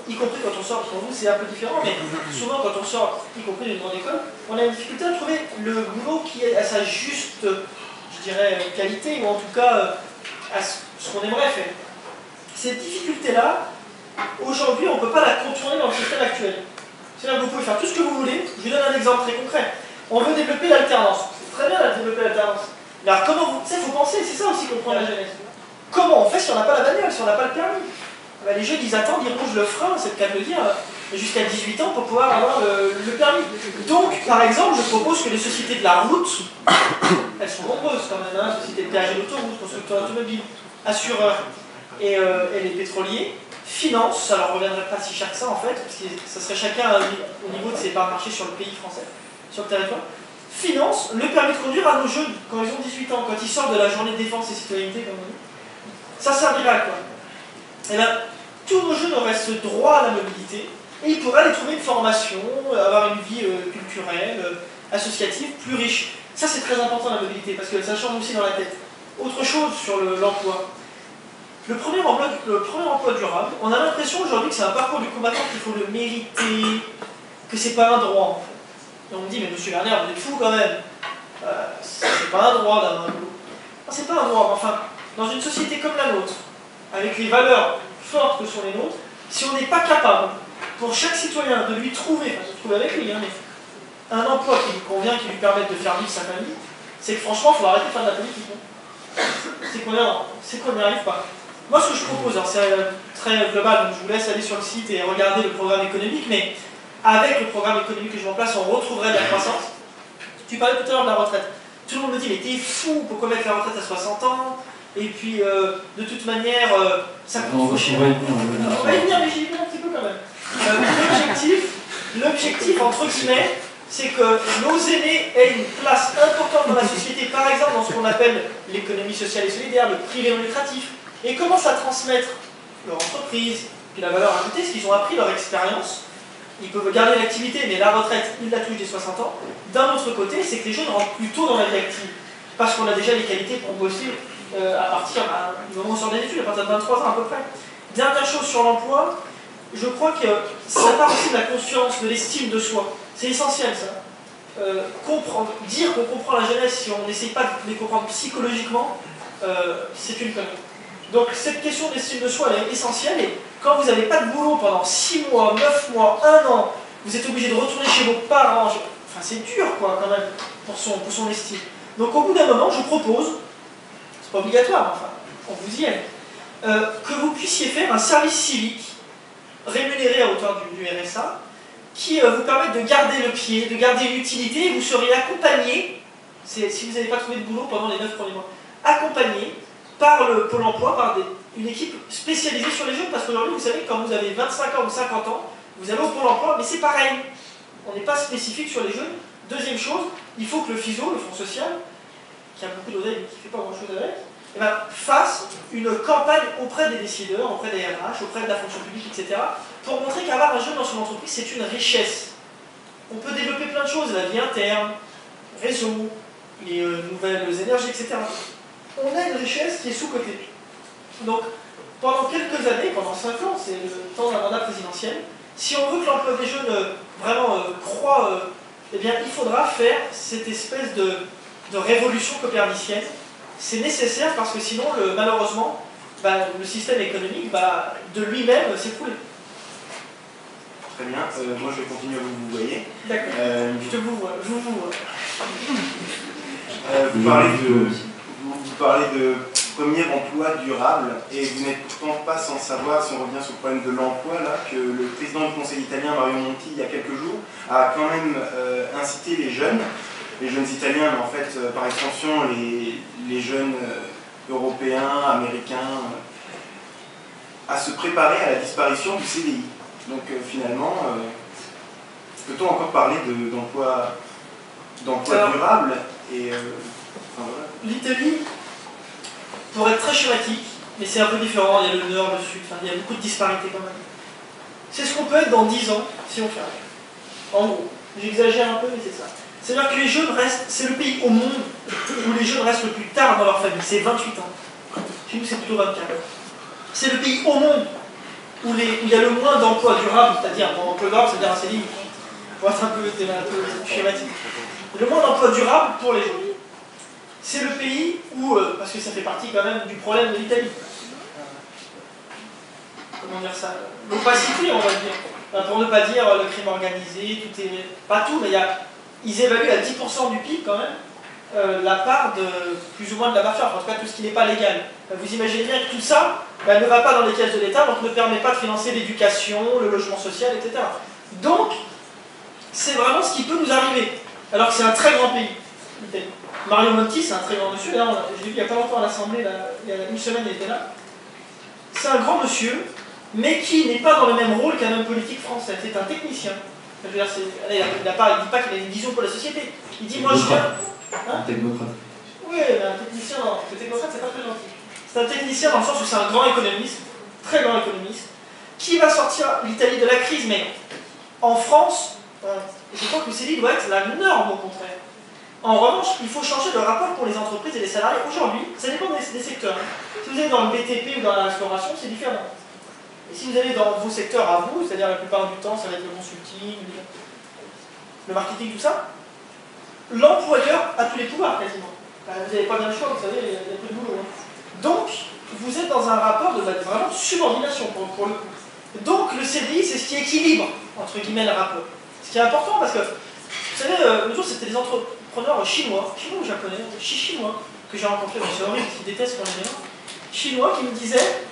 y compris quand on sort, pour vous c'est un peu différent, mais souvent quand on sort, y compris d'une grande école, on a une difficulté à trouver le boulot qui est à sa juste, je dirais, qualité, ou en tout cas à ce qu'on aimerait faire. Cette difficulté-là, aujourd'hui, on ne peut pas la contourner dans le système actuel. C'est-à-dire que vous pouvez faire tout ce que vous voulez. Je vous donne un exemple très concret. On veut développer l'alternance. C'est très bien de développer l'alternance. Mais alors comment vous... Tu sais, il faut penser, c'est ça aussi qu'on prend la jeunesse. Comment on fait si on n'a pas la bagnole, si on n'a pas le permis? Les jeunes, ils attendent, ils rougent le frein, c'est le cas de le dire, jusqu'à 18 ans pour pouvoir avoir le permis. Donc, par exemple, je propose que les sociétés de la route, elles sont nombreuses quand même, sociétés de péage et d'autoroute, constructeurs automobiles, assureurs et les pétroliers, financent, ça leur reviendrait pas si cher que ça en fait, parce que ça serait chacun au niveau de ses parts de marché sur le pays français, sur le territoire, finance le permis de conduire à nos jeunes quand ils ont 18 ans, quand ils sortent de la journée de défense et citoyenneté, comme on dit. Ça servira à quoi? Eh bien, tous nos jeunes auraient ce droit à la mobilité et ils pourraient aller trouver une formation, avoir une vie culturelle, associative plus riche. Ça, c'est très important la mobilité parce que ça change aussi dans la tête. Autre chose sur l'emploi. Le premier emploi durable, on a l'impression aujourd'hui que c'est un parcours du combattant qu'il faut le mériter, que c'est pas un droit en fait. Et on me dit, mais monsieur Werner, vous êtes fou quand même. C'est pas un droit d'avoir un boulot. Non, c'est pas un droit, mais enfin, dans une société comme la nôtre, avec les valeurs fortes que sont les nôtres, si on n'est pas capable, pour chaque citoyen, de lui trouver, enfin de se trouver avec lui, hein, mais un emploi qui lui convient, qui lui permette de faire vivre sa famille, c'est que franchement, il faut arrêter de faire de la politique. Hein. C'est qu'on n'y arrive pas. Moi, ce que je propose, c'est très global, donc je vous laisse aller sur le site et regarder le programme économique, mais avec le programme économique que je mets en place, on retrouverait de la croissance. Tu parlais tout à l'heure de la retraite. Tout le monde me dit, mais t'es fou, pourquoi mettre la retraite à 60 ans? Et puis, de toute manière, ça coûte trop cher. On va y venir, mais j'y viens un petit peu quand même. L'objectif, entre guillemets, c'est que nos aînés aient une place importante dans la société, par exemple dans ce qu'on appelle l'économie sociale et solidaire, le privé non lucratif, et commencent à transmettre leur entreprise, puis la valeur ajoutée, ce qu'ils ont appris, leur expérience. Ils peuvent garder l'activité, mais la retraite, ils la touchent dès 60 ans. D'un autre côté, c'est que les jeunes rentrent plus tôt dans la vie active, parce qu'on a déjà les qualités pour bosser à partir du moment où on sort des études, à partir de 23 ans à peu près. Dernière chose sur l'emploi, je crois que ça part aussi de la conscience, de l'estime de soi. C'est essentiel ça. Dire qu'on comprend la jeunesse si on n'essaye pas de les comprendre psychologiquement, c'est une connerie. Donc cette question d'estime de soi, elle est essentielle, et quand vous n'avez pas de boulot pendant 6 mois, 9 mois, 1 an, vous êtes obligé de retourner chez vos parents, enfin c'est dur quoi quand même pour son estime. Donc au bout d'un moment, je propose, c'est pas obligatoire, enfin, on vous y aide, que vous puissiez faire un service civique rémunéré à hauteur du RSA, qui vous permette de garder le pied, de garder une utilité, et vous serez accompagné, si vous n'avez pas trouvé de boulot pendant les 9 premiers mois, accompagné par le Pôle emploi, par une équipe spécialisée sur les jeunes, parce qu'aujourd'hui, vous savez, quand vous avez 25 ans ou 50 ans, vous allez au Pôle emploi, mais c'est pareil, on n'est pas spécifique sur les jeunes. Deuxième chose, il faut que le FISO, le Fonds social, qui a beaucoup d'oseille mais qui ne fait pas grand-chose avec, fasse une campagne auprès des décideurs, auprès des RH, auprès de la fonction publique, etc., pour montrer qu'avoir un jeune dans son entreprise, c'est une richesse. On peut développer plein de choses, la vie interne, réseau, les nouvelles énergies, etc. On a une richesse qui est sous-cotée. Donc, pendant quelques années, pendant 5 ans, c'est le temps d'un mandat présidentiel, si on veut que l'emploi des jeunes vraiment croît, eh bien, il faudra faire cette espèce de révolution copernicienne. C'est nécessaire parce que sinon, malheureusement, le système économique va de lui-même s'écrouler. Très bien, moi je vais continuer à vous voyez. D'accord, je vous vois. Vous parlez de premier emploi durable, et vous n'êtes pourtant pas sans savoir, si on revient sur le problème de l'emploi, là, que le président du Conseil italien, Mario Monti, il y a quelques jours, a quand même incité les jeunes italiens, mais en fait, par extension, les jeunes européens, américains, à se préparer à la disparition du CDI. Donc finalement, peut-on encore parler d'emploi durable et, voilà. L'Italie, pour être très schématique, mais c'est un peu différent, il y a le nord, le sud, il y a beaucoup de disparités quand même. C'est ce qu'on peut être dans 10 ans si on fait rien. En gros, j'exagère un peu, mais c'est ça. C'est-à-dire que les jeunes restent, c'est le pays au monde où les jeunes restent le plus tard dans leur famille, c'est 28 ans. Chez nous, c'est plutôt 24. C'est le pays au monde où il y a le moins d'emplois durables, c'est-à-dire, emploi durable, c'est-à-dire un CDI, pour être un peu schématique. Le moins d'emplois durables pour les jeunes. C'est le pays où, parce que ça fait partie quand même du problème de l'Italie. Comment dire ça? L'opacité, on va dire. Pour ne pas dire le crime organisé, tout est. Pas tout, mais ils évaluent à 10% du PIB quand même la part de plus ou moins de la mafia, en tout cas tout ce qui n'est pas légal. Vous imaginez bien que tout ça ne va pas dans les caisses de l'État, donc ne permet pas de financer l'éducation, le logement social, etc. Donc, c'est vraiment ce qui peut nous arriver. Alors que c'est un très grand pays, l'Italie. Mario Monti, c'est un très grand monsieur. Là, je l'ai vu il n'y a pas longtemps à l'Assemblée, il y a une semaine, il était là. C'est un grand monsieur, mais qui n'est pas dans le même rôle qu'un homme politique français. C'est un technicien. Je veux dire, il ne dit pas qu'il a une vision pour la société. Il dit, moi je viens... Un technocrate. Oui, mais un technicien, non. Le technocrate, c'est pas très gentil. C'est un technicien dans le sens où c'est un grand économiste, très grand économiste, qui va sortir l'Italie de la crise, mais en France, je crois que le CDI doit être la norme au contraire. En revanche, il faut changer le rapport pour les entreprises et les salariés. Aujourd'hui, ça dépend des secteurs. Si vous allez dans le BTP ou dans la restauration, c'est différent. Et si vous allez dans vos secteurs à vous, c'est-à-dire la plupart du temps, ça va être le consulting, le marketing, tout ça, l'employeur a tous les pouvoirs quasiment. Vous n'avez pas bien le choix, vous savez, il y a peu de boulot. Donc, vous êtes dans un rapport de vraiment de subordination pour le coup. Donc, le CDI, c'est ce qui équilibre, entre guillemets, le rapport. Ce qui est important parce que, vous savez, le jour, c'était des entrepreneurs chinois ou japonais, chinois, que j'ai rencontrés, c'est horrible, qui détestent quand les gens, chinois, qui me disaient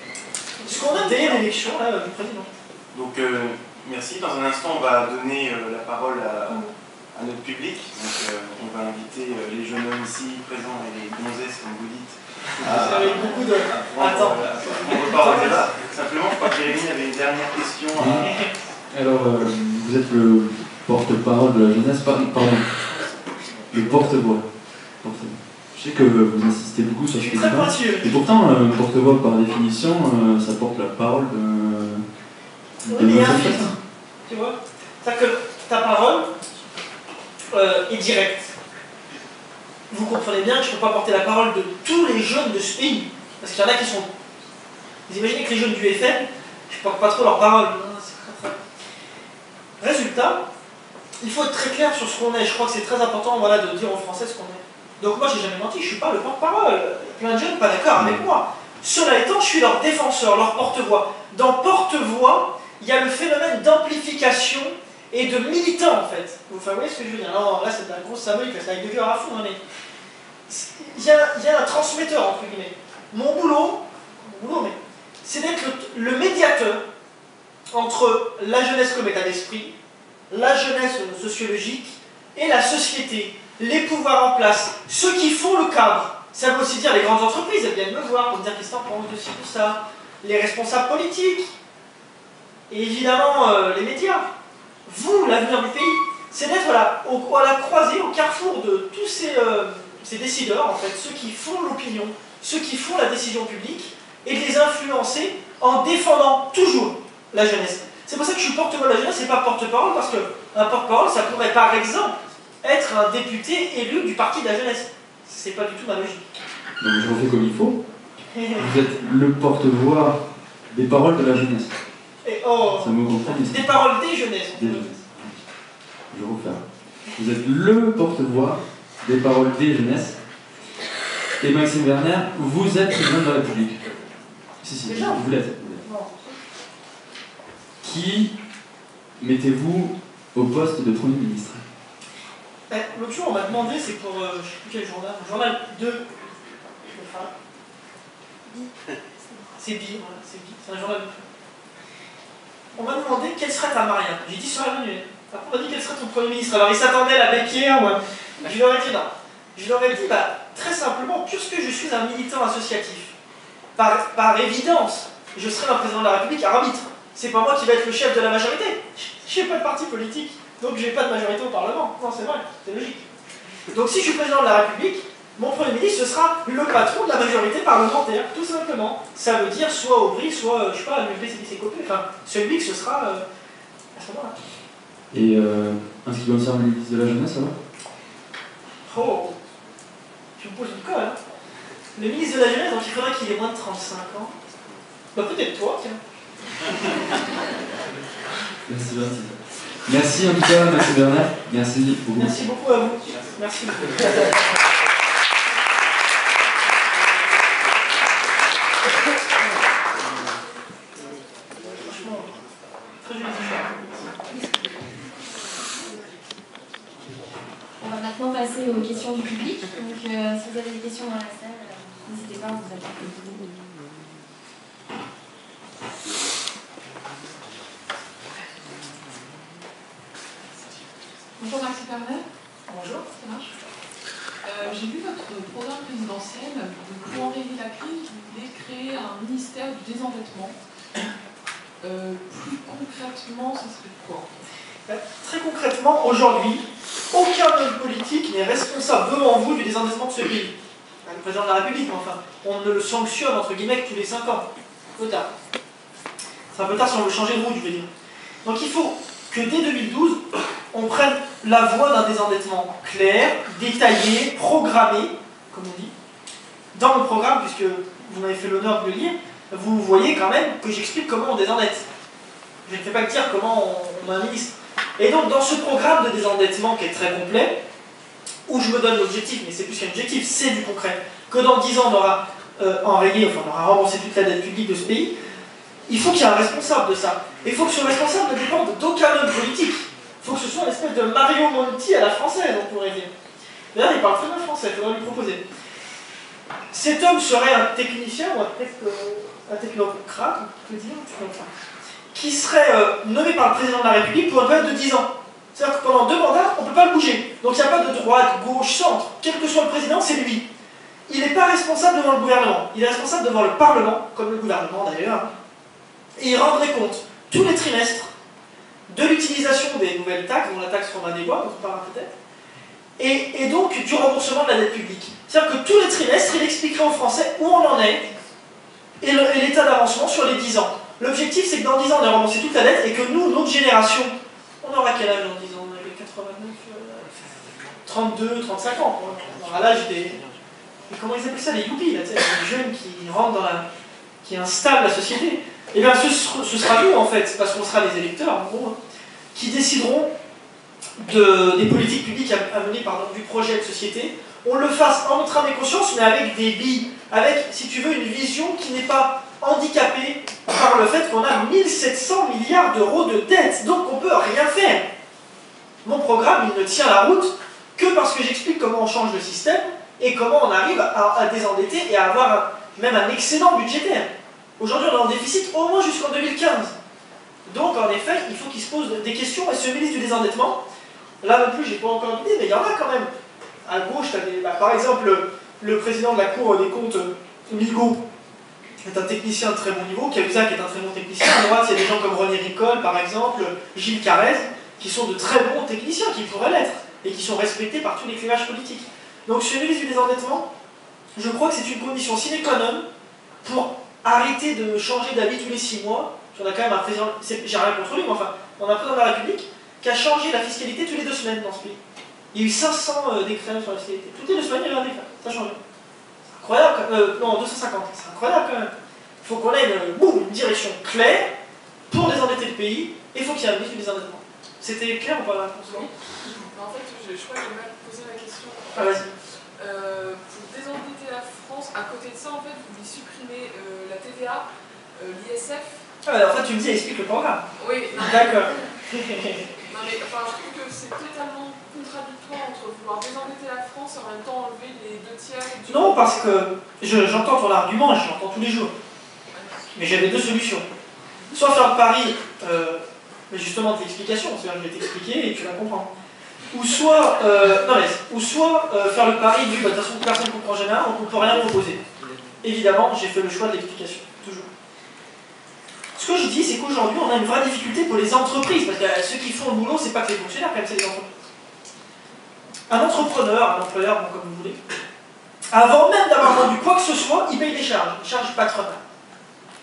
ce qu'on a délai d'élection du président. Donc, merci. Dans un instant, on va donner la parole à notre public. Donc, on va inviter les jeunes hommes ici présents et les gonzesses, comme vous dites. Avec beaucoup de... Attends. On repart au débat. Simplement, je crois que Jérémy avait une dernière question. Alors, vous êtes le porte-parole de la jeunesse, pardon, le porte-voix. Je sais que vous insistez beaucoup sur ce que vous dites. Et pourtant, porte-voix, par définition, ça porte la parole de il y a un filtre, tu vois. C'est-à-dire que ta parole est directe. Vous comprenez bien que je ne peux pas porter la parole de tous les jeunes de ce pays. Parce qu'il y en a qui sont... Vous imaginez que les jeunes du FN, je ne porte pas trop leur parole. Résultat, il faut être très clair sur ce qu'on est. Je crois que c'est très important de dire aux Français ce qu'on est. Donc moi, j'ai jamais menti, je ne suis pas le porte-parole. Plein de jeunes pas d'accord avec moi. Cela étant, je suis leur défenseur, leur porte-voix. Dans porte-voix, il y a le phénomène d'amplification et de militant, en fait. Vous voyez ce que je veux dire? Non, là, c'est de la grosse symbolique, c'est avec de cœur à fond. Hein, mais il y a un transmetteur, entre guillemets. Mon boulot, c'est d'être le médiateur entre la jeunesse comme état d'esprit, la jeunesse sociologique et la société, les pouvoirs en place, ceux qui font le cadre. Ça veut aussi dire les grandes entreprises, elles viennent me voir pour me dire qu'est-ce que t'en penses de ci, de ça, les responsables politiques, et évidemment les médias. Vous, l'avenir du pays, c'est d'être à la croisée, au carrefour de tous ces décideurs, en fait, ceux qui font l'opinion, ceux qui font la décision publique, et de les influencer en défendant toujours la jeunesse. C'est pour ça que je suis porte-voix de la jeunesse et pas porte-parole, parce qu'un porte-parole, ça pourrait par exemple être un député élu du parti de la jeunesse. C'est pas du tout ma logique. Donc je refais comme il faut. Vous êtes le porte-voix des paroles de la jeunesse. Et oh, ça me comprend. Des paroles des jeunesses. Des jeunesses. Je vais refaire. Vous êtes le porte-voix des paroles des jeunesses. Et Maxime Werner, vous êtes président de la République. Si, vous l'êtes. Qui mettez-vous au poste de Premier ministre? L'autre jour, on m'a demandé, c'est pour, je ne sais plus quel journal, le journal de... C'est Bi, voilà, c'est un journal de... On m'a demandé quelle serait ta Marianne. J'ai dit sur la Manuel. Après, on m'a dit quel serait ton Premier ministre. Alors, ils s'attendaient à la béquière, moi. Je leur ai dit non. Je leur ai dit, très simplement, puisque je suis un militant associatif, par évidence, je serai un président de la République arbitre. C'est pas moi qui vais être le chef de la majorité. Je n'ai pas de parti politique, donc je n'ai pas de majorité au Parlement. Non, c'est vrai, c'est logique. Donc si je suis président de la République, mon Premier ministre, ce sera le patron de la majorité parlementaire, tout simplement. Ça veut dire soit Aubry, soit, je sais pas, l'UMP, c'est Copé, enfin, celui que ce sera à ce moment-là. Et en ce qui concerne le ministre de la Jeunesse, ça va? Oh, tu me poses une colle, hein. Le ministre de la Jeunesse, donc il faudrait qu'il ait moins de 35 ans. Bah peut-être toi, tiens. Merci, gentil. Merci en tout cas, Maxime Werner. Merci beaucoup. Merci beaucoup à vous. Merci beaucoup. Franchement, très joli. On va maintenant passer aux questions du public. Donc, si vous avez des questions dans la salle, n'hésitez pas à vous apporter. Bonjour Maxime Werner. Bonjour. Ça marche. J'ai vu votre programme présidentiel pour enrayer la crise, vous voulez créer un ministère du désendettement. Plus concrètement, ce serait quoi? Très concrètement, aujourd'hui, aucun homme politique n'est responsable devant vous du désendettement de ce pays. Le président de la République, enfin, on ne le sanctionne entre guillemets que tous les 5 ans. Un peu tard. C'est un peu tard si on veut changer de route, je veux dire. Donc il faut que dès 2012, on prenne la voie d'un désendettement clair, détaillé, programmé, comme on dit. Dans mon programme, puisque vous m'avez fait l'honneur de le lire, vous voyez quand même que j'explique comment on désendette. Je ne fais pas que dire comment on administre. Et donc dans ce programme de désendettement qui est très complet, où je me donne l'objectif, mais c'est plus qu'un objectif, c'est du concret, que dans 10 ans on aura enrayé, enfin on aura remboursé toute la dette publique de ce pays, il faut qu'il y ait un responsable de ça. Et il faut que ce responsable ne dépende d'aucun homme politique. Il faut que ce soit une espèce de Mario Monti à la française, on pourrait dire. D'ailleurs, il parle très bien français, il faudra lui proposer. Cet homme serait un technicien ou un technocrate, on peut dire, qui serait nommé par le président de la République pour une période de 10 ans. C'est-à-dire que pendant 2 mandats, on ne peut pas le bouger. Donc il n'y a pas de droite, gauche, centre. Quel que soit le président, c'est lui. Il n'est pas responsable devant le gouvernement. Il est responsable devant le Parlement, comme le gouvernement d'ailleurs. Et il rendrait compte tous les trimestres de l'utilisation des nouvelles taxes, dont la taxe Romain des Bois, dont on parlera peut-être, et donc du remboursement de la dette publique. C'est-à-dire que tous les trimestres, il expliquerait aux Français où on en est et l'état d'avancement sur les 10 ans. L'objectif, c'est que dans 10 ans, on ait remboursé toute la dette et que nous, notre génération, on aura quel âge dans 10 ans? On avait 89, 32, 35 ans. On aura l'âge des... Comment ils appellent ça? Les yuppies, là, les jeunes qui rentrent dans la... qui installent la société. Et bien ce sera nous, en fait, parce qu'on sera les électeurs, en gros, qui décideront des politiques publiques à mener du projet de société. On le fasse en notre âme et conscience, mais avec des billes, avec, si tu veux, une vision qui n'est pas handicapée par le fait qu'on a 1700 milliards d'euros de dettes, donc on ne peut rien faire. Mon programme, il ne tient la route que parce que j'explique comment on change le système et comment on arrive à désendetter et à avoir même un excédent budgétaire. Aujourd'hui, on est en déficit au moins jusqu'en 2015. Donc, en effet, il faut qu'il se pose des questions. Et ce ministre du désendettement, là non plus, je n'ai pas encore d'idée, mais il y en a quand même. À gauche, par exemple, le président de la Cour des comptes, Migaud, est un technicien de très bon niveau. Cahuzac est un très bon technicien. À droite, il y a des gens comme René Ricol, par exemple, Gilles Carrez, qui sont de très bons techniciens, qui pourraient l'être, et qui sont respectés par tous les clivages politiques. Donc, ce ministre du désendettement, je crois que c'est une condition sine qua non pour arrêter de changer d'avis tous les 6 mois. On a quand même un président, j'ai rien contre lui, mais enfin, on a un président de la République qui a changé la fiscalité tous les 2 semaines dans ce pays. Il y a eu 500 décrets sur la fiscalité. Toutes les 2 semaines, il y avait un décret. Ça a changé. C'est incroyable. Non, 250. C'est incroyable quand même. Il faut qu'on ait une direction claire pour désendetter le pays, et il faut qu'il y ait un ministre du désendettement. C'était clair ou pas la réponse? En fait, je crois que j'ai mal posé la question. Ah, vas-y. Pour désendetter la France, à côté de ça, en fait, vous voulez supprimer la TVA, l'ISF. Ah, en fait, tu me dis, explique le programme. Oui, d'accord. Non, mais enfin, je trouve que c'est totalement contradictoire entre vouloir désendetter la France et en même temps enlever les 2/3 du... Non, parce que j'entends ton argument, je l'entends tous les jours. Mais j'avais 2 solutions. Soit faire le pari, mais justement de l'explication, c'est-à-dire que je vais t'expliquer et tu vas comprendre. Ou soit, faire le pari du, de toute façon, personne ne comprend jamais, donc on ne peut rien proposer. Évidemment, j'ai fait le choix de l'explication, toujours. Ce que je dis, c'est qu'aujourd'hui, on a une vraie difficulté pour les entreprises, parce que ceux qui font le boulot, c'est pas que les fonctionnaires, quand même, c'est les entreprises. Un entrepreneur, un employeur, bon, comme vous voulez, avant même d'avoir vendu quoi que ce soit, il paye des charges patronales.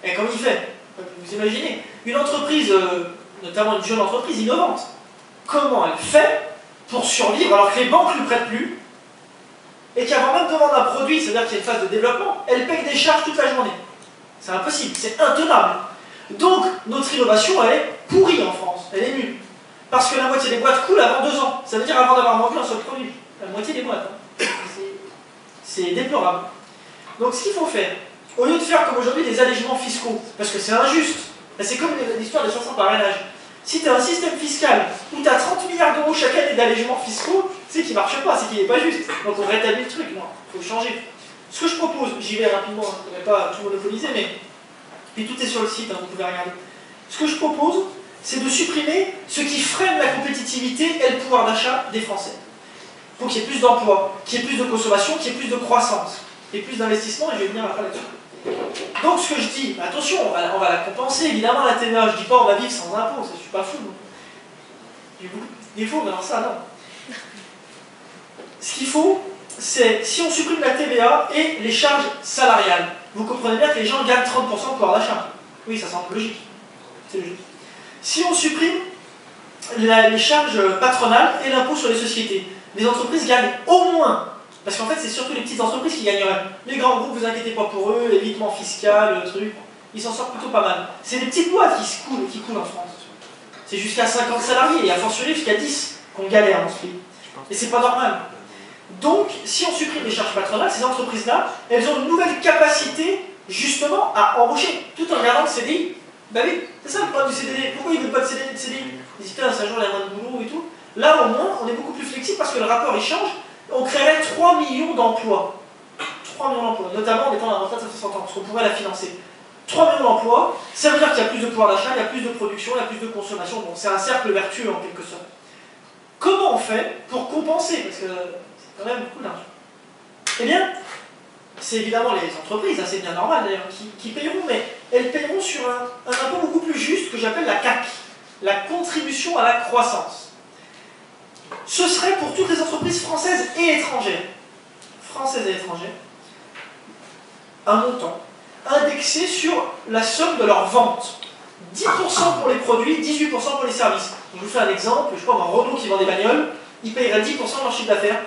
Et comment il fait? Vous imaginez, une entreprise, notamment une jeune entreprise innovante, comment elle fait pour survivre alors que les banques ne lui prêtent plus, et qu'avant même de vendre un produit, c'est-à-dire qu'il y a une phase de développement, elle paye des charges toute la journée. C'est impossible, c'est intenable. Donc, notre innovation, elle est pourrie en France, elle est nulle. Parce que la moitié des boîtes coulent avant 2 ans. Ça veut dire avant d'avoir vendu un seul produit. La moitié des boîtes. Hein. C'est déplorable. Donc, ce qu'il faut faire, au lieu de faire comme aujourd'hui des allégements fiscaux, parce que c'est injuste, c'est comme l'histoire des 500 parrainages. Si tu as un système fiscal où tu as 30 milliards d'euros chaque année d'allégements fiscaux, c'est qu'il ne marche pas, c'est qu'il n'est pas juste. Donc on rétablit le truc, non, il faut changer. Ce que je propose, j'y vais rapidement, je ne voudrais pas tout monopoliser, mais puis tout est sur le site, hein, vous pouvez regarder. Ce que je propose, c'est de supprimer ce qui freine la compétitivité et le pouvoir d'achat des Français. Il faut qu'il y ait plus d'emplois, qu'il y ait plus de consommation, qu'il y ait plus de croissance, et plus d'investissement, et je vais venir après là-dessus. Donc ce que je dis, attention, on va la compenser, évidemment la TVA, je ne dis pas on va vivre sans impôts, je ne suis pas fou. J'ai beaucoup de défauts, mais alors ça, non. Ce qu'il faut, c'est si on supprime la TVA et les charges salariales, vous comprenez bien que les gens gagnent 30% de pouvoir d'achat. Oui, ça semble logique. C'est logique. Si on supprime les charges patronales et l'impôt sur les sociétés, les entreprises gagnent au moins, parce qu'en fait c'est surtout les petites entreprises qui gagneraient. Les grands groupes, vous inquiétez pas pour eux, évitement fiscal, le truc, ils s'en sortent plutôt pas mal. C'est les petites boîtes qui coulent en France. C'est jusqu'à 50 salariés, et a fortiori jusqu'à 10 qu'on galère dans ce pays. Et c'est pas normal. Donc, si on supprime les charges patronales, ces entreprises-là, elles ont une nouvelle capacité, justement, à embaucher, tout en gardant le CDI. Ben oui, c'est ça le problème du CDD. Pourquoi ils ne veulent pas de CDI? Ils disent, putain, c'est un jour, il y a moins de boulot et tout. Là, au moins, on est beaucoup plus flexible parce que le rapport, il change. On créerait 3 millions d'emplois. 3 millions d'emplois, notamment en étant la retraite à 60 ans, parce qu'on pourrait la financer. 3 millions d'emplois, ça veut dire qu'il y a plus de pouvoir d'achat, il y a plus de production, il y a plus de consommation. Donc, c'est un cercle vertueux, en quelque sorte. Comment on fait pour compenser? Parce que c'est quand même beaucoup d'argent. Eh bien, c'est évidemment les entreprises, c'est bien normal d'ailleurs, qui paieront, mais elles paieront sur un impôt beaucoup plus juste que j'appelle la CAC, la contribution à la croissance. Ce serait pour toutes les entreprises françaises et étrangères, un montant indexé sur la somme de leurs ventes. 10% pour les produits, 18% pour les services. Donc, je vous fais un exemple, je sais pas, un Renault qui vend des bagnoles, il paierait 10% de leur chiffre d'affaires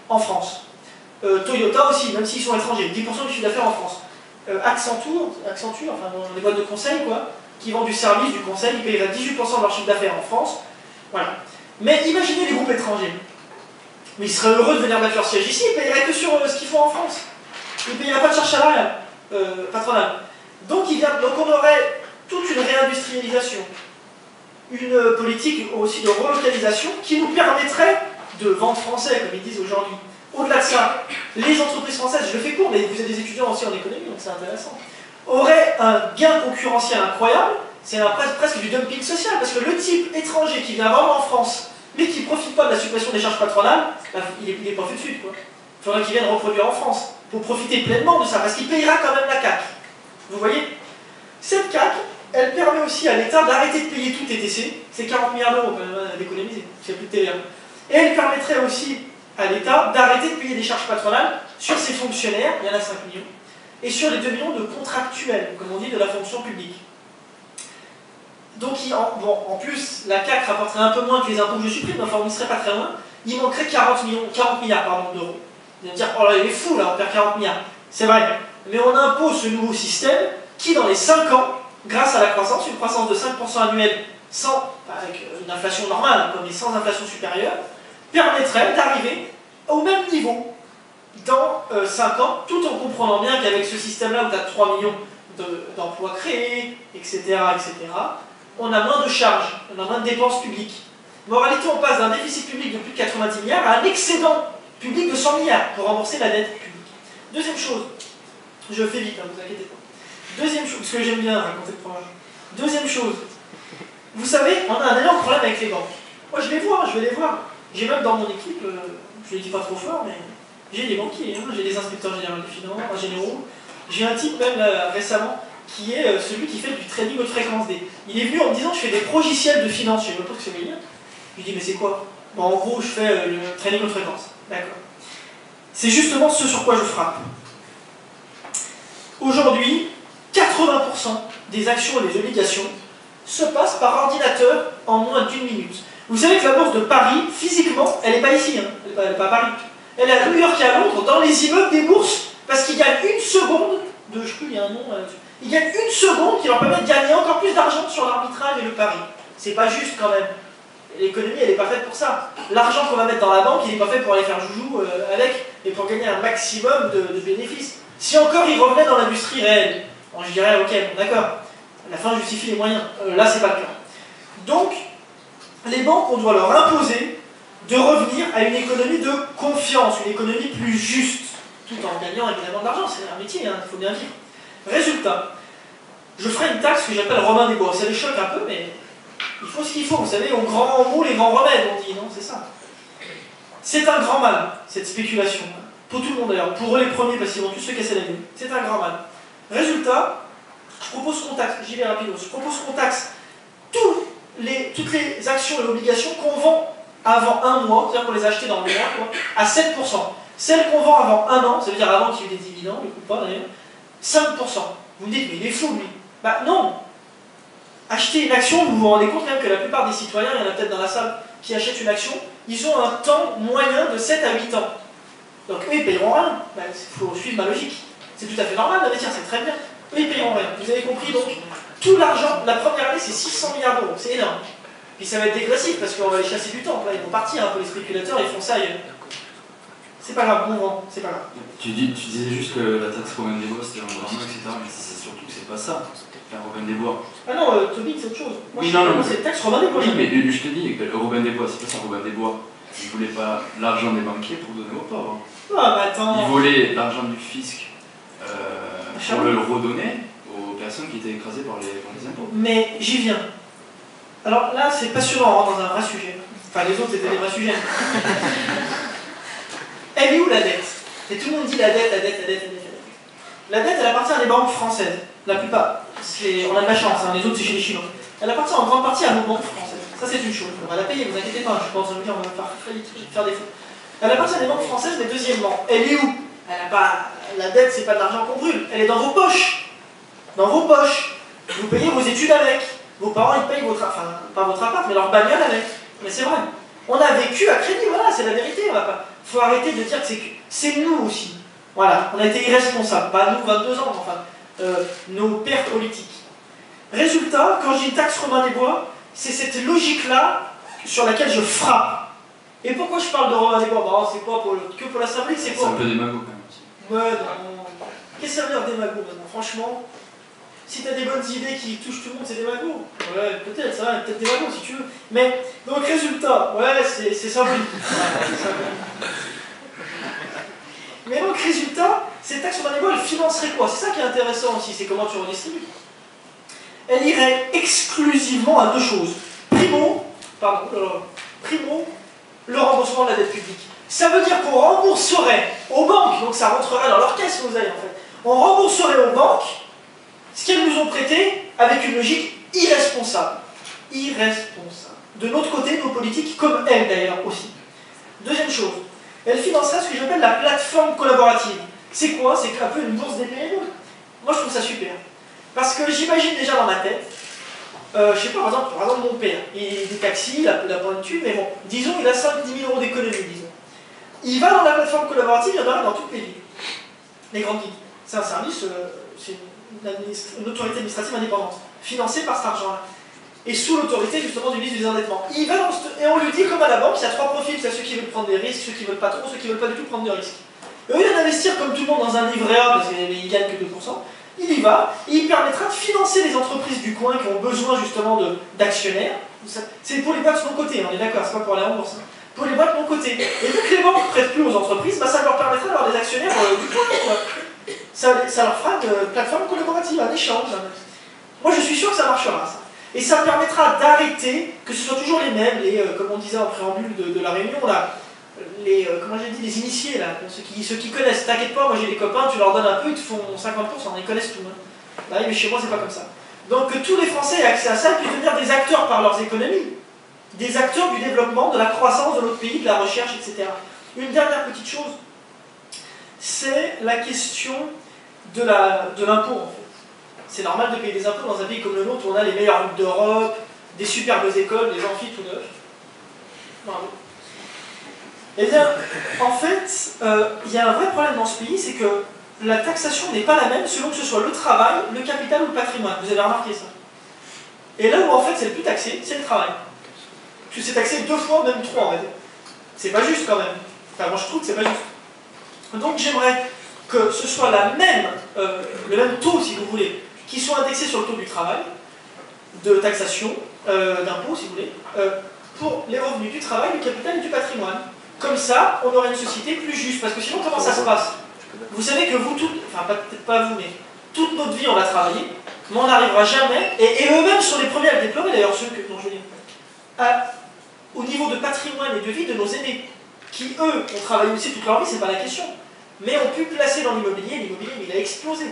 en France. Toyota aussi, même s'ils sont étrangers, 10% du chiffre d'affaires en France. Accenture, enfin dans les boîtes de conseil, quoi, qui vendent du service, du conseil, ils paieraient 18% de leur chiffre d'affaires en France. Voilà. Mais imaginez les groupes étrangers. Mais ils seraient heureux de venir mettre leur siège ici, ils paieraient que sur ce qu'ils font en France. Ils ne paieraient pas de charge salariale, patronale. Donc on aurait toute une réindustrialisation, une politique aussi de relocalisation qui nous permettrait de vendre français, comme ils disent aujourd'hui. Au-delà de ça, les entreprises françaises, je le fais court, mais vous êtes des étudiants aussi en économie, donc c'est intéressant, auraient un gain concurrentiel incroyable, c'est presque du dumping social, parce que le type étranger qui vient vendre en France, mais qui ne profite pas de la suppression des charges patronales, ben, il n'est pas fait de suite, quoi. Il faudrait qu'il vienne reproduire en France, pour profiter pleinement de ça, parce qu'il payera quand même la CAC. Vous voyez? Cette CAC, elle permet aussi à l'État d'arrêter de payer tout TTC, c'est 40 milliards d'euros quand même d'économiser, c'est plus de TVA. Et elle permettrait aussi à l'État d'arrêter de payer des charges patronales sur ses fonctionnaires, il y en a 5 millions, et sur les 2 millions de contractuels, comme on dit, de la fonction publique. Donc, en plus, la CAC rapporterait un peu moins que les impôts que je supprime, enfin on n'y serait pas très loin, il manquerait 40 milliards d'euros. Vous allez me dire, oh là, il est fou là, on perd 40 milliards. C'est vrai, mais on impose ce nouveau système qui, dans les 5 ans, grâce à la croissance, une croissance de 5% annuelle, avec une inflation normale, comme sans inflation supérieure, permettrait d'arriver au même niveau dans 5 ans, tout en comprenant bien qu'avec ce système-là où tu as 3 millions d'emplois créés, etc., on a moins de charges, on a moins de dépenses publiques. Mais en réalité, on passe d'un déficit public de plus de 90 milliards à un excédent public de 100 milliards pour rembourser la dette publique. Deuxième chose, je fais vite, hein, vous inquiétez pas. Deuxième chose, parce que j'aime bien raconter le problème. Deuxième chose, vous savez, on a un énorme problème avec les banques. Moi, je vais les voir. J'ai même dans mon équipe, je ne le dis pas trop fort, mais j'ai des banquiers, hein, j'ai des inspecteurs généraux des finances, généraux. J'ai un type même là, récemment qui est celui qui fait du trading haute fréquence D. Il est venu en me disant, je fais des progiciels de finance, je ne sais même pas ce que ça veut dire. Je lui dis, mais c'est quoi? Bon, en gros, je fais le trading haute fréquence. D'accord. C'est justement ce sur quoi je frappe. Aujourd'hui, 80% des actions et des obligations se passent par ordinateur en moins d'1 minute. Vous savez que la bourse de Paris, physiquement, elle n'est pas ici, hein. Elle n'est pas à Paris. Elle est à New York et à Londres, dans les immeubles des bourses, parce qu'ils gagnent une seconde de, je sais plus, il y a un nom, ils gagnent une seconde qui leur permet de gagner encore plus d'argent sur l'arbitrage et le pari. C'est pas juste quand même. L'économie, elle n'est pas faite pour ça. L'argent qu'on va mettre dans la banque, il n'est pas fait pour aller faire joujou avec, et pour gagner un maximum de bénéfices. Si encore il revenait dans l'industrie réelle, bon, je dirais, ok, bon, d'accord, la fin justifie les moyens. Là, c'est pas le cas. Donc, les banques, on doit leur imposer de revenir à une économie de confiance, une économie plus juste, tout en gagnant évidemment de l'argent, c'est un métier, hein, il faut bien vivre. Résultat, je ferai une taxe que j'appelle Robin des Bois. Ça les choque un peu, mais il faut ce qu'il faut. Vous savez, au grand mot, les grands remèdes, on dit, non, c'est ça. C'est un grand mal, cette spéculation. Pour tout le monde d'ailleurs, pour eux les premiers, parce qu'ils vont tous se casser la gueule. C'est un grand mal. Résultat, je propose qu'on taxe, j'y vais rapidement, je propose qu'on taxe tous toutes les actions et obligations qu'on vend avant un mois, c'est-à-dire qu'on les a achetées dans le mois, quoi, à 7%. Celles qu'on vend avant un an, ça veut dire avant qu'il y ait eu des dividendes, ou pas d'ailleurs, 5%. Vous me dites, mais il est fou lui. Bah non. Acheter une action, vous vous rendez compte même que la plupart des citoyens, il y en a peut-être dans la salle qui achètent une action, ils ont un temps moyen de 7 à 8 ans. Donc eux, ils payeront rien. Il faut suivre ma logique. C'est tout à fait normal d'investir, c'est très bien. Eux, ils payeront rien. Vous avez compris donc, tout l'argent, la première année, c'est 600 milliards d'euros. C'est énorme. Puis ça va être dégressif parce qu'on va les chasser du temps. Là, ils vont partir un peu, les spéculateurs, ils font ça ailleurs. C'est pas grave, bon vent, c'est pas grave. Tu disais juste que la taxe Robin des Bois c'était un drame, etc. Mais c'est surtout que c'est pas ça, la Robin des Bois. Ah non, Toby, c'est autre chose. Moi, Oui, non, c'est taxe Robin des Bois. Oui, mais je te dis que le Robin des Bois, c'est pas ça, Robin des Bois. Il voulait pas l'argent des banquiers pour donner aux pauvres. Ah, bah attends. Il volait l'argent du fisc pour le redonner aux personnes qui étaient écrasées par les impôts. Mais j'y viens. Alors là, c'est passionnant, on rentre dans un vrai sujet. Enfin, les autres, c'était des vrais sujets. Elle est où la dette? Et tout le monde dit la dette, la dette, la dette, la dette. La dette, elle appartient à des banques françaises. La plupart. On a de la chance, hein, les autres, c'est chez les Chinois. Elle appartient en grande partie à nos banques françaises. Ça, c'est une chose. On va la payer, vous inquiétez pas, je pense que on va faire des fautes. Elle appartient à des banques françaises, mais deuxièmement, elle est où? La dette, c'est pas de l'argent qu'on brûle, elle est dans vos poches. Dans vos poches. Vous payez vos études avec. Vos parents, ils payent votre... Enfin, pas votre appart, mais leur bagnole avec. Mais c'est vrai. On a vécu à crédit, voilà, c'est la vérité. On va pas... Faut arrêter de dire que c'est nous aussi. Voilà, on a été irresponsables. Pas nous, 22 ans, enfin, nos pères politiques. Résultat, quand je dis une taxe Robin des Bois, c'est cette logique-là sur laquelle je frappe. Et pourquoi je parle de Robin des Bois? Bah, c'est pas que pour la symbolique, c'est pour... C'est un peu démago quand même aussi. Ouais, non. Qu'est-ce que ça veut dire démago maintenant? Franchement, si t'as des bonnes idées qui touchent tout le monde, c'est démago. Ouais, peut-être, ça va, peut-être démago si tu veux. Mais, donc résultat, ouais, c'est symbolique. Mais donc résultat, ces taxes Robin des Bois, elles financeraient quoi? C'est ça qui est intéressant aussi, c'est comment tu redistribues. Elle irait exclusivement à deux choses. Primo, le remboursement de la dette publique. Ça veut dire qu'on rembourserait aux banques, donc ça rentrerait dans leur caisse, vous avez en fait. On rembourserait aux banques ce qu'elles nous ont prêté avec une logique irresponsable. Irresponsable. De notre côté, nos politiques, comme elles d'ailleurs aussi. Deuxième chose, elle financerait ce que j'appelle la plateforme collaborative. C'est quoi? C'est un peu une bourse des PME. Moi je trouve ça super. Parce que j'imagine déjà dans ma tête, je sais pas, par exemple mon père, il a des taxis, il a pas de thunes, mais bon, disons il a 5-10 000 euros d'économie, disons. Il va dans la plateforme collaborative, il y en a dans toutes les villes. Les grandes villes. C'est un service, c'est une autorité administrative indépendante, financée par cet argent-là. Et sous l'autorité justement du ministre du désendettement. Il va et on lui dit comme à la banque, il y a trois profils, il y a ceux qui veulent prendre des risques, ceux qui veulent pas trop, ceux qui veulent pas du tout prendre de risques. Et au lieu d'investir comme tout le monde dans un livret A, parce qu'il gagne que 2%, il y va, et il permettra de financer les entreprises du coin qui ont besoin justement d'actionnaires. C'est pour les boîtes non cotées, on est d'accord, c'est pas pour aller en bourse. Pour les boîtes non cotées. Et vu que les banques ne prêtent plus aux entreprises, bah, ça leur permettra d'avoir des actionnaires du coin. Ça leur fera une plateforme collaborative, un échange. Moi je suis sûr que ça marchera, ça. Et ça permettra d'arrêter que ce soit toujours les mêmes, comme on disait en préambule de la réunion, là, comment j'ai dit, les initiés, là, ceux qui connaissent. T'inquiète pas, moi j'ai des copains, tu leur donnes un peu, ils te font 50%, ils connaissent tout. Hein. Là, mais chez moi, c'est pas comme ça. Donc que tous les Français aient accès à ça et puissent devenir des acteurs par leurs économies. Des acteurs du développement, de la croissance de notre pays, de la recherche, etc. Une dernière petite chose, c'est la question de l'impôt, en fait. C'est normal de payer des impôts dans un pays comme le nôtre où on a les meilleures routes d'Europe, des superbes écoles, des amphis tout neufs. Bravo. Eh bien, en fait, il y a un vrai problème dans ce pays, c'est que la taxation n'est pas la même selon que ce soit le travail, le capital ou le patrimoine. Vous avez remarqué ça? Et là où en fait c'est le plus taxé, c'est le travail. Parce que c'est taxé 2 fois, même 3 on va dire. C'est pas juste quand même. Enfin, moi je trouve que c'est pas juste. Donc j'aimerais que ce soit le même taux, si vous voulez, qui soit indexé sur le taux du travail, de taxation, d'impôt, si vous voulez, pour les revenus du travail, du capital et du patrimoine. Comme ça, on aurait une société plus juste. Parce que sinon, comment ça se passe? Vous savez que vous, enfin peut-être pas vous, mais toute notre vie on a travaillé, mais on n'arrivera jamais, et eux-mêmes sont les premiers à le déplorer, d'ailleurs ceux dont je veux dire, au niveau de patrimoine et de vie de nos aînés, qui eux ont travaillé aussi toute leur vie, c'est pas la question, mais ont pu placer dans l'immobilier, il a explosé.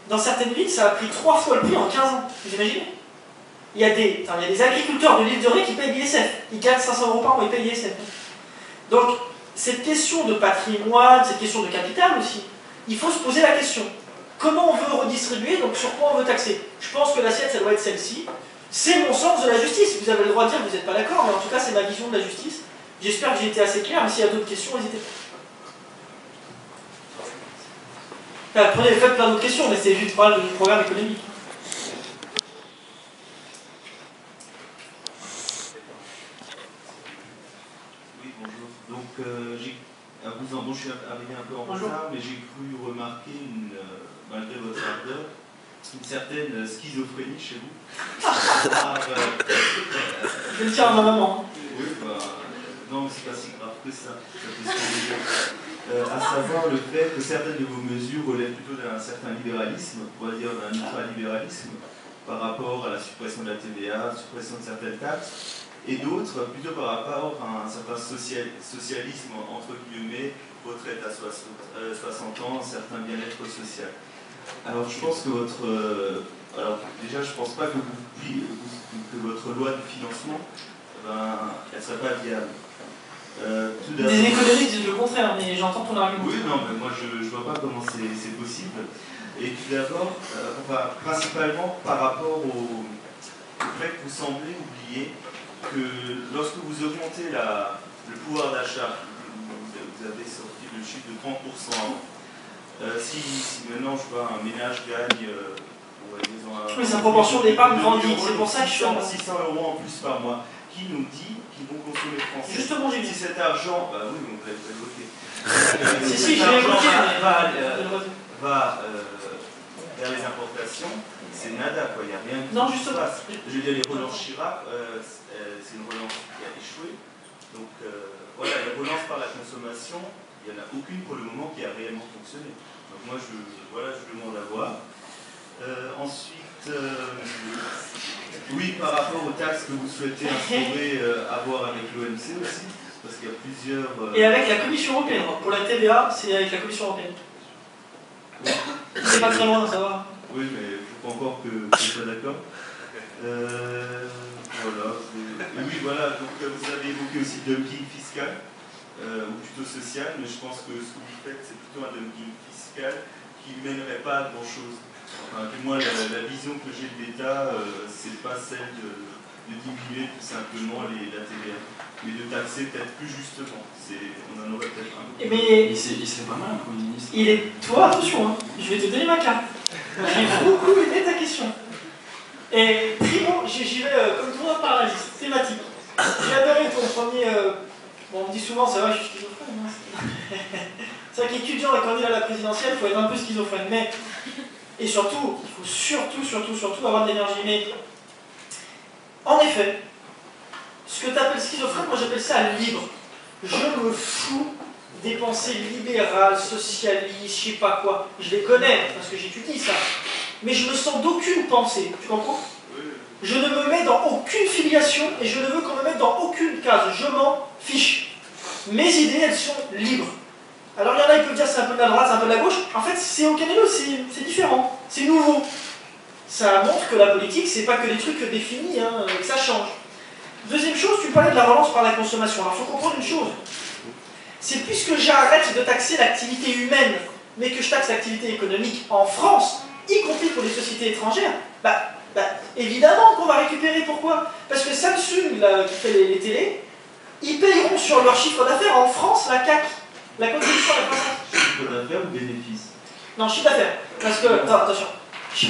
Dans certaines villes, ça a pris 3 fois le prix en 15 ans, vous imaginez? Il y a des agriculteurs de l'île de Ré qui payent l'ISF. Ils gagnent 500 € par an, ils payent l'ISF. Donc, cette question de patrimoine, cette question de capital aussi, il faut se poser la question. Comment on veut redistribuer, donc sur quoi on veut taxer? Je pense que l'assiette, ça doit être celle-ci. C'est mon sens de la justice. Vous avez le droit de dire que vous n'êtes pas d'accord, mais en tout cas, c'est ma vision de la justice. J'espère que j'ai été assez clair, mais s'il y a d'autres questions, n'hésitez pas. Faites plein d'autres questions, mais c'est juste parler du programme économique. Oui, bonjour. Donc, je suis arrivé un peu en retard, mais j'ai cru remarquer, malgré votre ardeur, une certaine schizophrénie chez vous. Je le tiens à ma maman. Oui, non, c'est pas si grave que ça. À savoir le fait que certaines de vos mesures relèvent plutôt d'un certain libéralisme, on va dire d'un ultralibéralisme, par rapport à la suppression de la TVA, la suppression de certaines taxes, et d'autres plutôt par rapport à un certain socialisme, entre guillemets, retraite à 60 ans, un certain bien-être social. Alors je pense que déjà je pense pas que votre loi de financement, elle ne serait pas viable. Des économistes disent le contraire, mais j'entends ton argument. Oui, non, mais moi je vois pas comment c'est possible. Et tout d'abord, principalement par rapport au fait que vous semblez oublier que lorsque vous augmentez le pouvoir d'achat, vous avez sorti le chiffre de 30%. Si maintenant je vois un ménage gagne, oui, sa proportion d'épargne grandit, c'est pour ça que je suis 600 € en plus par mois. Qui nous dit qu'ils vont consommer français? Justement, j'ai dit. Si cet argent, bah oui, on va voter. Si, cet argent va vers les importations, c'est nada, quoi. Il n'y a rien qui se passe. Je veux dire, les relances Chirac, c'est une relance qui a échoué. Donc voilà, les relances par la consommation, il n'y en a aucune pour le moment qui a réellement fonctionné. Donc moi, je demande à voir. Ensuite, oui, par rapport aux taxes que vous souhaitez instaurer, avoir avec l'OMC aussi, parce qu'il y a plusieurs... Et avec la Commission européenne. Pour la TVA, c'est avec la Commission européenne. Oui. C'est pas très loin, ça va. Oui, mais il faut pas encore que je sois d'accord. Voilà. Et oui, voilà, donc vous avez évoqué aussi le dumping fiscal, ou plutôt social, mais je pense que ce que vous faites, c'est plutôt un dumping fiscal qui ne mènerait pas à grand-chose. Enfin, du moins, la vision que j'ai de l'État, c'est pas celle de diminuer tout simplement la TVA, mais de taxer peut-être plus justement. On en aurait peut-être un peu. Mais il serait pas mal, Premier ministre. Toi, attention, hein, je vais te donner ma carte. J'ai beaucoup aimé ta question. Et primo, j'y vais comme tout le monde par la liste, thématique. J'ai adoré ton premier. Bon, on me dit souvent, c'est vrai, je suis schizophrène. Hein. C'est vrai qu'étudiant et candidat à la présidentielle, il faut être un peu schizophrène. Mais. Et surtout, il faut surtout avoir de l'énergie. Mais, en effet, ce que tu appelles schizophrène, moi j'appelle ça libre. Je me fous des pensées libérales, socialistes, je sais pas quoi. Je les connais, parce que j'étudie ça. Mais je me sens d'aucune pensée, tu comprends? Je ne me mets dans aucune filiation et je ne veux qu'on me mette dans aucune case. Je m'en fiche. Mes idées, elles sont libres. Alors il y en a, ils peuvent dire c'est un peu de la droite, c'est un peu de la gauche. En fait, c'est aucun des deux, c'est différent, c'est nouveau. Ça montre que la politique, c'est pas que des trucs définis, hein, que ça change. Deuxième chose, tu parlais de la relance par la consommation. Alors il faut comprendre une chose. C'est puisque j'arrête de taxer l'activité humaine, mais que je taxe l'activité économique en France, y compris pour les sociétés étrangères, évidemment qu'on va récupérer. Pourquoi? Parce que Samsung, là, qui fait les télés, ils payeront sur leur chiffre d'affaires en France la CAC. La contribution à la croissance. Chiffre d'affaires ou bénéfice? Non, chiffre d'affaires. Parce que, attention,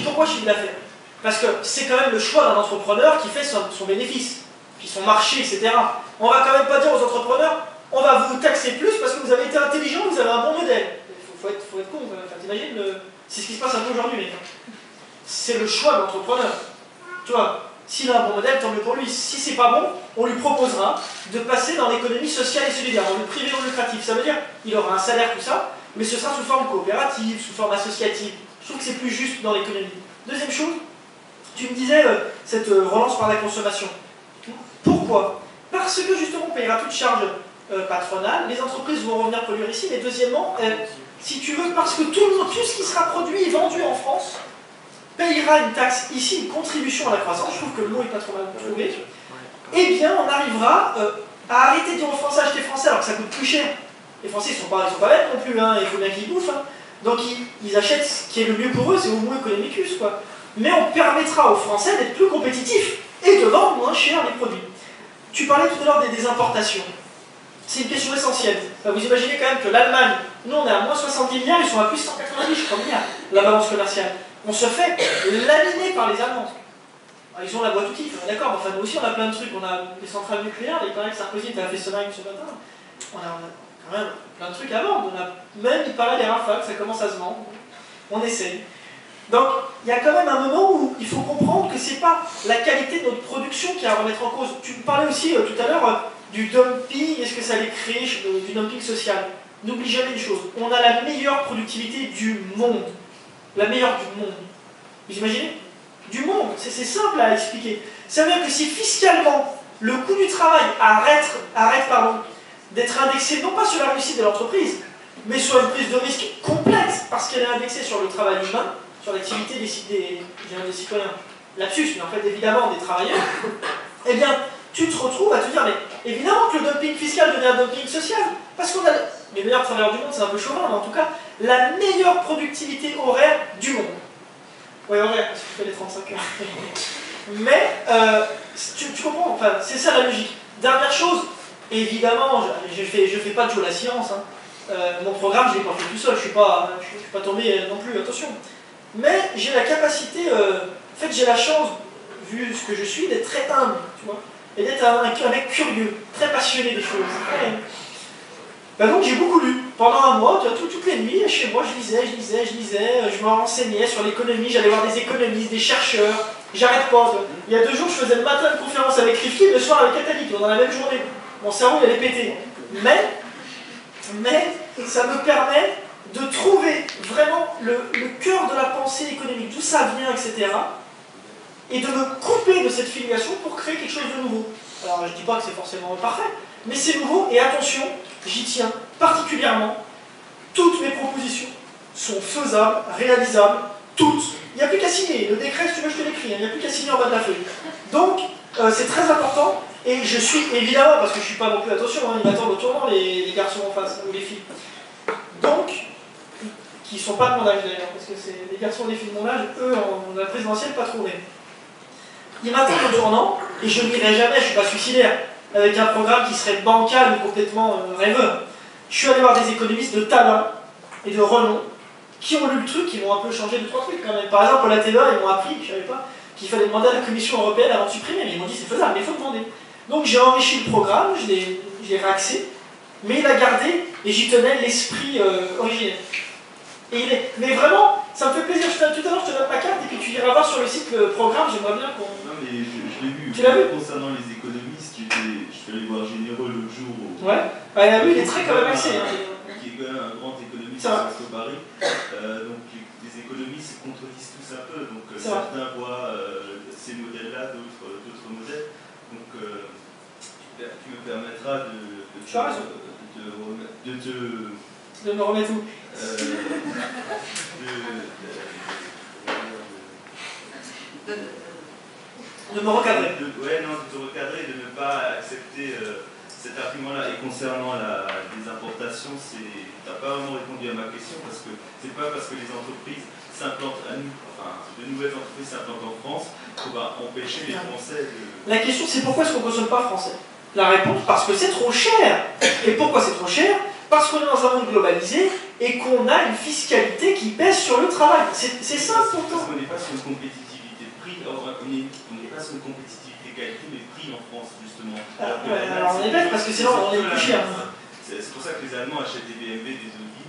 pourquoi chiffre d'affaires? Parce que c'est quand même le choix d'un entrepreneur qui fait son bénéfice, puis son marché, etc. On va quand même pas dire aux entrepreneurs, on va vous taxer plus parce que vous avez été intelligent, vous avez un bon modèle. Faut être con, enfin, t'imagines, c'est ce qui se passe un peu aujourd'hui, mec. C'est le choix de l'entrepreneur. Tu vois, s'il a un bon modèle, tant mieux pour lui. Si c'est pas bon, on lui proposera de passer dans l'économie sociale et solidaire, dans le privé ou lucratif. Ça veut dire qu'il aura un salaire, tout ça, mais ce sera sous forme coopérative, sous forme associative. Je trouve que c'est plus juste dans l'économie. Deuxième chose, tu me disais cette relance par la consommation. Pourquoi? Parce que justement on payera toute charge patronale, les entreprises vont revenir produire ici, mais deuxièmement, si tu veux, parce que tout ce qui sera produit et vendu en France payera intégrera une taxe, ici une contribution à la croissance, je trouve que le mot n'est pas trop mal trouvé, eh bien on arrivera à arrêter de dire aux Français acheter français alors que ça coûte plus cher. Les Français ils sont pas bêtes non plus, hein, il faut bien qu'ils bouffent. Hein. Donc ils achètent ce qui est le mieux pour eux, c'est homo economicus, quoi. Mais on permettra aux Français d'être plus compétitifs et de vendre moins cher les produits. Tu parlais tout à l'heure des importations. C'est une question essentielle. Vous imaginez quand même que l'Allemagne, nous on est à moins 70 milliards, ils sont à plus 190, je crois, milliards, la balance commerciale. On se fait laminer par les Allemands. Alors, ils ont la boîte outil, d'accord, enfin nous aussi on a plein de trucs, on a des centrales nucléaires, il paraît que Sarkozy était à Fessenheim ce matin. On a quand même plein de trucs à vendre, on a même, il paraît, des Rafales, ça commence à se vendre. On essaye. Donc, il y a quand même un moment où il faut comprendre que c'est pas la qualité de notre production qui est à remettre en cause. Tu parlais aussi tout à l'heure du dumping, est-ce que ça allait créer du dumping social? N'oublie jamais une chose, on a la meilleure productivité du monde. La meilleure du monde. Vous imaginez? Du monde, c'est simple à expliquer. Ça veut dire que si fiscalement, le coût du travail arrête d'être indexé non pas sur la réussite de l'entreprise, mais sur une prise de risque complète, parce qu'elle est indexée sur le travail humain, sur l'activité des citoyens, lapsus, mais en fait évidemment des travailleurs, eh bien, tu te retrouves à te dire, mais évidemment que le dumping fiscal devient un dumping social, parce qu'on a les meilleurs travailleurs du monde, c'est un peu chauvin, mais en tout cas, la meilleure productivité horaire du monde. Oui, horaire, parce que je fais les 35 heures. Mais, tu comprends, enfin, c'est ça la logique. Dernière chose, évidemment, je fais pas de jeu à la science, hein. Mon programme, je l'ai pas fait tout seul, je suis pas tombé non plus, attention. Mais j'ai la capacité, en fait j'ai la chance, vu ce que je suis, d'être très humble, tu vois, et d'être un mec curieux, très passionné des choses. Donc j'ai beaucoup lu. Pendant un mois, toutes les nuits, chez moi, je lisais, je me renseignais sur l'économie, j'allais voir des économistes, des chercheurs, j'arrête pas. Il y a 2 jours, je faisais le matin une conférence avec Rifkin, le soir avec Attali, dans la même journée. Mon cerveau, il allait péter. Mais ça me permet de trouver vraiment le cœur de la pensée économique, d'où ça vient, etc. Et de me couper de cette filiation pour créer quelque chose de nouveau. Alors je ne dis pas que c'est forcément parfait, mais c'est nouveau, et attention, j'y tiens particulièrement, toutes mes propositions sont faisables, réalisables, toutes. Il n'y a plus qu'à signer, le décret, si tu veux, je te l'écris, il n'y a plus qu'à signer en bas de la feuille. Donc, c'est très important, et je suis évidemment, parce que je ne suis pas non plus, attention, hein, ils m'attendent au tournant, les garçons en face, ou les filles. Donc, qui ne sont pas de mon âge d'ailleurs, parce que c'est les garçons et les filles de mon âge, eux, en la présidentielle, pas trop même. Ils m'attendent au tournant, et je n'irai jamais, je ne suis pas suicidaire, avec un programme qui serait bancal ou complètement rêveur. Je suis allé voir des économistes de talent et de renom qui ont lu le truc, qui m'ont un peu changé 2-3 trucs quand même. Par exemple, la TVA, ils m'ont appris, je ne savais pas, qu'il fallait demander à la Commission européenne avant de supprimer, mais ils m'ont dit c'est faisable, mais il faut demander. Donc j'ai enrichi le programme, je l'ai réaxé, mais il a gardé, et j'y tenais, l'esprit originel. Mais vraiment, ça me fait plaisir. Tout à l'heure, je te donne ma carte et puis tu iras voir sur le site le programme. J'aimerais bien qu'on. Non, mais je l'ai vu. Tu l'as vu? Concernant les économistes, je suis allé voir Généreux le jour où. Ouais, lui, il est très quand même axé. Qui est quand même un grand économiste à Paris. Donc, les économistes se contredisent tous un peu. Donc, certains voient ces modèles-là, d'autres modèles. Donc, tu me permettras de me remettre où? De me recadrer. De te recadrer, de ne pas accepter cet argument-là. Et concernant les importations, tu n'as pas vraiment répondu à ma question, parce que c'est pas parce que les entreprises s'implantent de nouvelles entreprises s'implantent en France qu'on va empêcher les Français de... La question, c'est pourquoi est-ce qu'on ne consomme pas français? La réponse, parce que c'est trop cher. Et pourquoi c'est trop cher? Parce qu'on est dans un monde globalisé et qu'on a une fiscalité qui pèse sur le travail. C'est simple pourtant. Parce qu'on n'est pas sur une compétitivité de prix, on n'est pas sur une compétitivité qualité, mais prix en France, justement. Alors on est bête parce que sinon on est plus cher. C'est pour ça que les Allemands achètent des BMW, des Audi,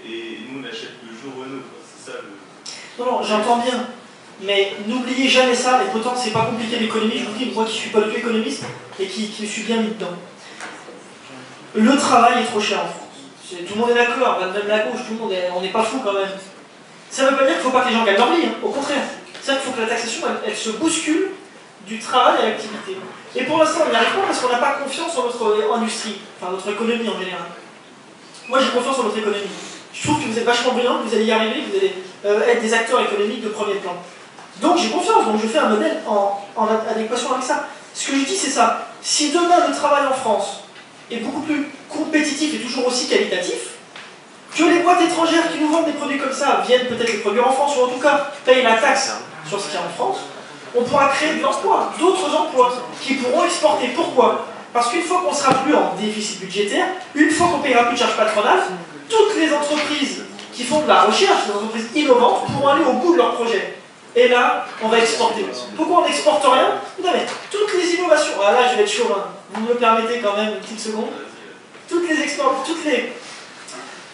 et nous on achète Peugeot, Renault. C'est ça le... Non, j'entends bien. Mais n'oubliez jamais ça, et pourtant c'est pas compliqué l'économie, je vous dis, moi qui suis pas du tout économiste et qui suis bien mis dedans. Le travail est trop cher en France. Tout le monde est d'accord, même la gauche, tout le monde on n'est pas fou quand même. Ça ne veut pas dire qu'il ne faut pas que les gens gagnent leur vie, hein. Au contraire. C'est-à-dire qu'il faut que la taxation elle se bouscule du travail à l'activité. Et pour l'instant on n'y arrive pas parce qu'on n'a pas confiance en notre industrie, enfin notre économie en général. Moi j'ai confiance en notre économie. Je trouve que vous êtes vachement brillants, que vous allez y arriver, que vous allez être des acteurs économiques de premier plan. Donc j'ai confiance, donc je fais un modèle en adéquation avec ça. Ce que je dis, c'est ça. Si demain le travail en France est beaucoup plus compétitif et toujours aussi qualitatif, que les boîtes étrangères qui nous vendent des produits comme ça viennent peut-être les produire en France, ou en tout cas payent la taxe sur ce qu'il y a en France, on pourra créer de l'emploi, d'autres emplois, qui pourront exporter. Pourquoi? Parce qu'une fois qu'on sera plus en déficit budgétaire, une fois qu'on payera plus de charges patronales, toutes les entreprises qui font de la recherche, des entreprises innovantes, pourront aller au bout de leur projet. Et là, on va exporter. Pourquoi on n'exporte rien? Non mais, toutes les innovations, ah là je vais être chauvin, vous me permettez quand même une petite seconde, toutes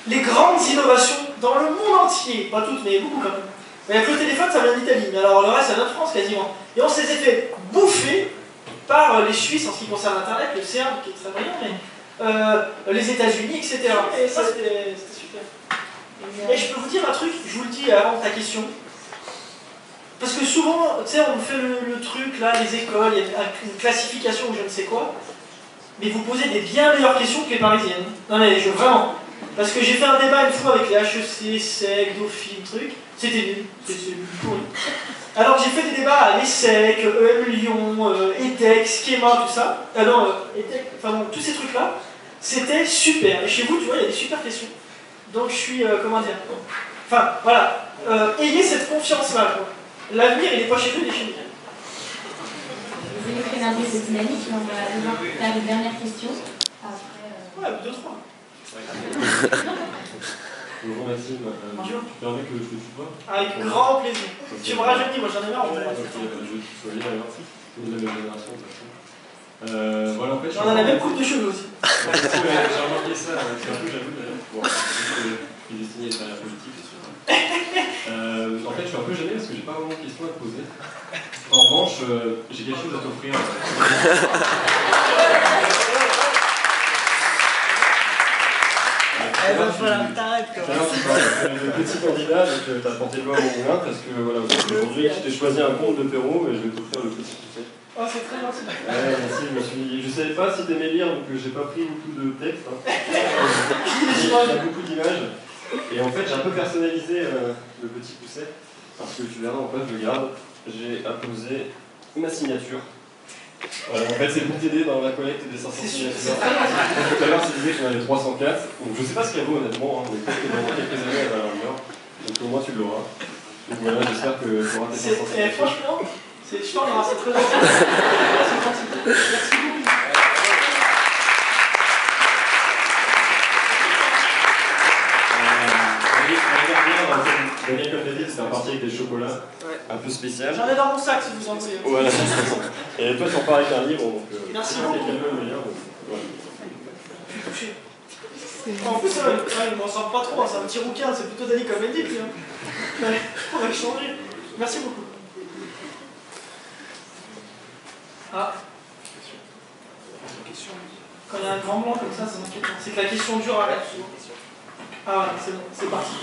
les grandes innovations dans le monde entier, pas toutes mais beaucoup quand même. Mais avec le téléphone ça vient d'Italie, mais alors le reste ça vient de France quasiment. Et on s'est fait bouffer par les Suisses en ce qui concerne Internet, le CERN qui est très brillant, mais les États-Unis, etc. Et ça c'était super. Et je peux vous dire un truc, je vous le dis avant ta question. Parce que souvent, tu sais, on fait le truc, là, les écoles, il y a une classification ou je ne sais quoi, mais vous posez des bien meilleures questions que les parisiennes. Non mais, vraiment. Parce que j'ai fait un débat une fois avec les HEC, SEC, Dauphine, truc, c'était nul, c'était pourri. Alors j'ai fait des débats à l'ESSEC, EM Lyon, EDEC, Schema, tout ça. EDEC, enfin bon, tous ces trucs-là, c'était super. Et chez vous, tu vois, il y a des super questions. Donc je suis, comment dire, enfin, voilà, ayez cette confiance-là, quoi. L'avenir, il n'est pas chez nous, il est chez nous. Vous allez préserver cette dynamique, on va devoir faire une dernière question. Après, ouais, 2-3. Bonjour Maxime. Bonjour. Tu permets que je te tutoie? Avec grand plaisir. Tu me rajeunis, moi j'en ai marre. Je vais tutoyer alors. On est de la même génération de toute façon. Voilà, en fait, on a la même coupe de cheveux aussi. J'ai remarqué ça, c'est un peu jaloux d'ailleurs. Bon, je suis destiné à être carrière politique, c'est sûr. En fait, je suis un peu gêné parce que j'ai pas vraiment de questions à te poser. En revanche, j'ai quelque chose à t'offrir. Voilà, t'arrêtes quoi. Le petit candidat, donc t'as porté le doigt au moulin parce que voilà, aujourd'hui je t'ai choisi un compte de Perrault et je vais t'offrir le petit succès. Oh, c'est très gentil. Ouais, merci, je savais pas si t'aimais lire, donc j'ai pas pris beaucoup de texte. Hein. Il y a beaucoup d'images. Et en fait, j'ai un peu personnalisé le petit pousset, parce que tu verras en fait, je garde, j'ai apposé ma signature. En fait, c'est pour t'aider dans la collecte des 500 signatures. Tout à l'heure, tu disais que j'en avais 304, donc je sais pas ce qu'elle vaut honnêtement, hein, mais peut-être que dans quelques années, elle va la valeur. Donc au moins, tu l'auras. Donc voilà, j'espère que tu auras tes 500 signatures. Franchement, je t'en ai c'est très gentil. Merci beaucoup. Daniel, comme David, c'est un parti avec des chocolats un peu spécial. J'en ai dans mon sac si vous en voulez. Voilà. Et toi, tu repars avec un livre, donc merci beaucoup. Le lire, donc, voilà. Je suis touché. En plus, il m'en sort pas trop, hein, c'est un petit rouquin, c'est plutôt Dani comme Edith. Hein. On va changer. Merci beaucoup. Ah. Quand il y a un grand blanc comme ça, c'est inquiétant. C'est que la question dure à mettre. Ah ouais, c'est bon, c'est parti.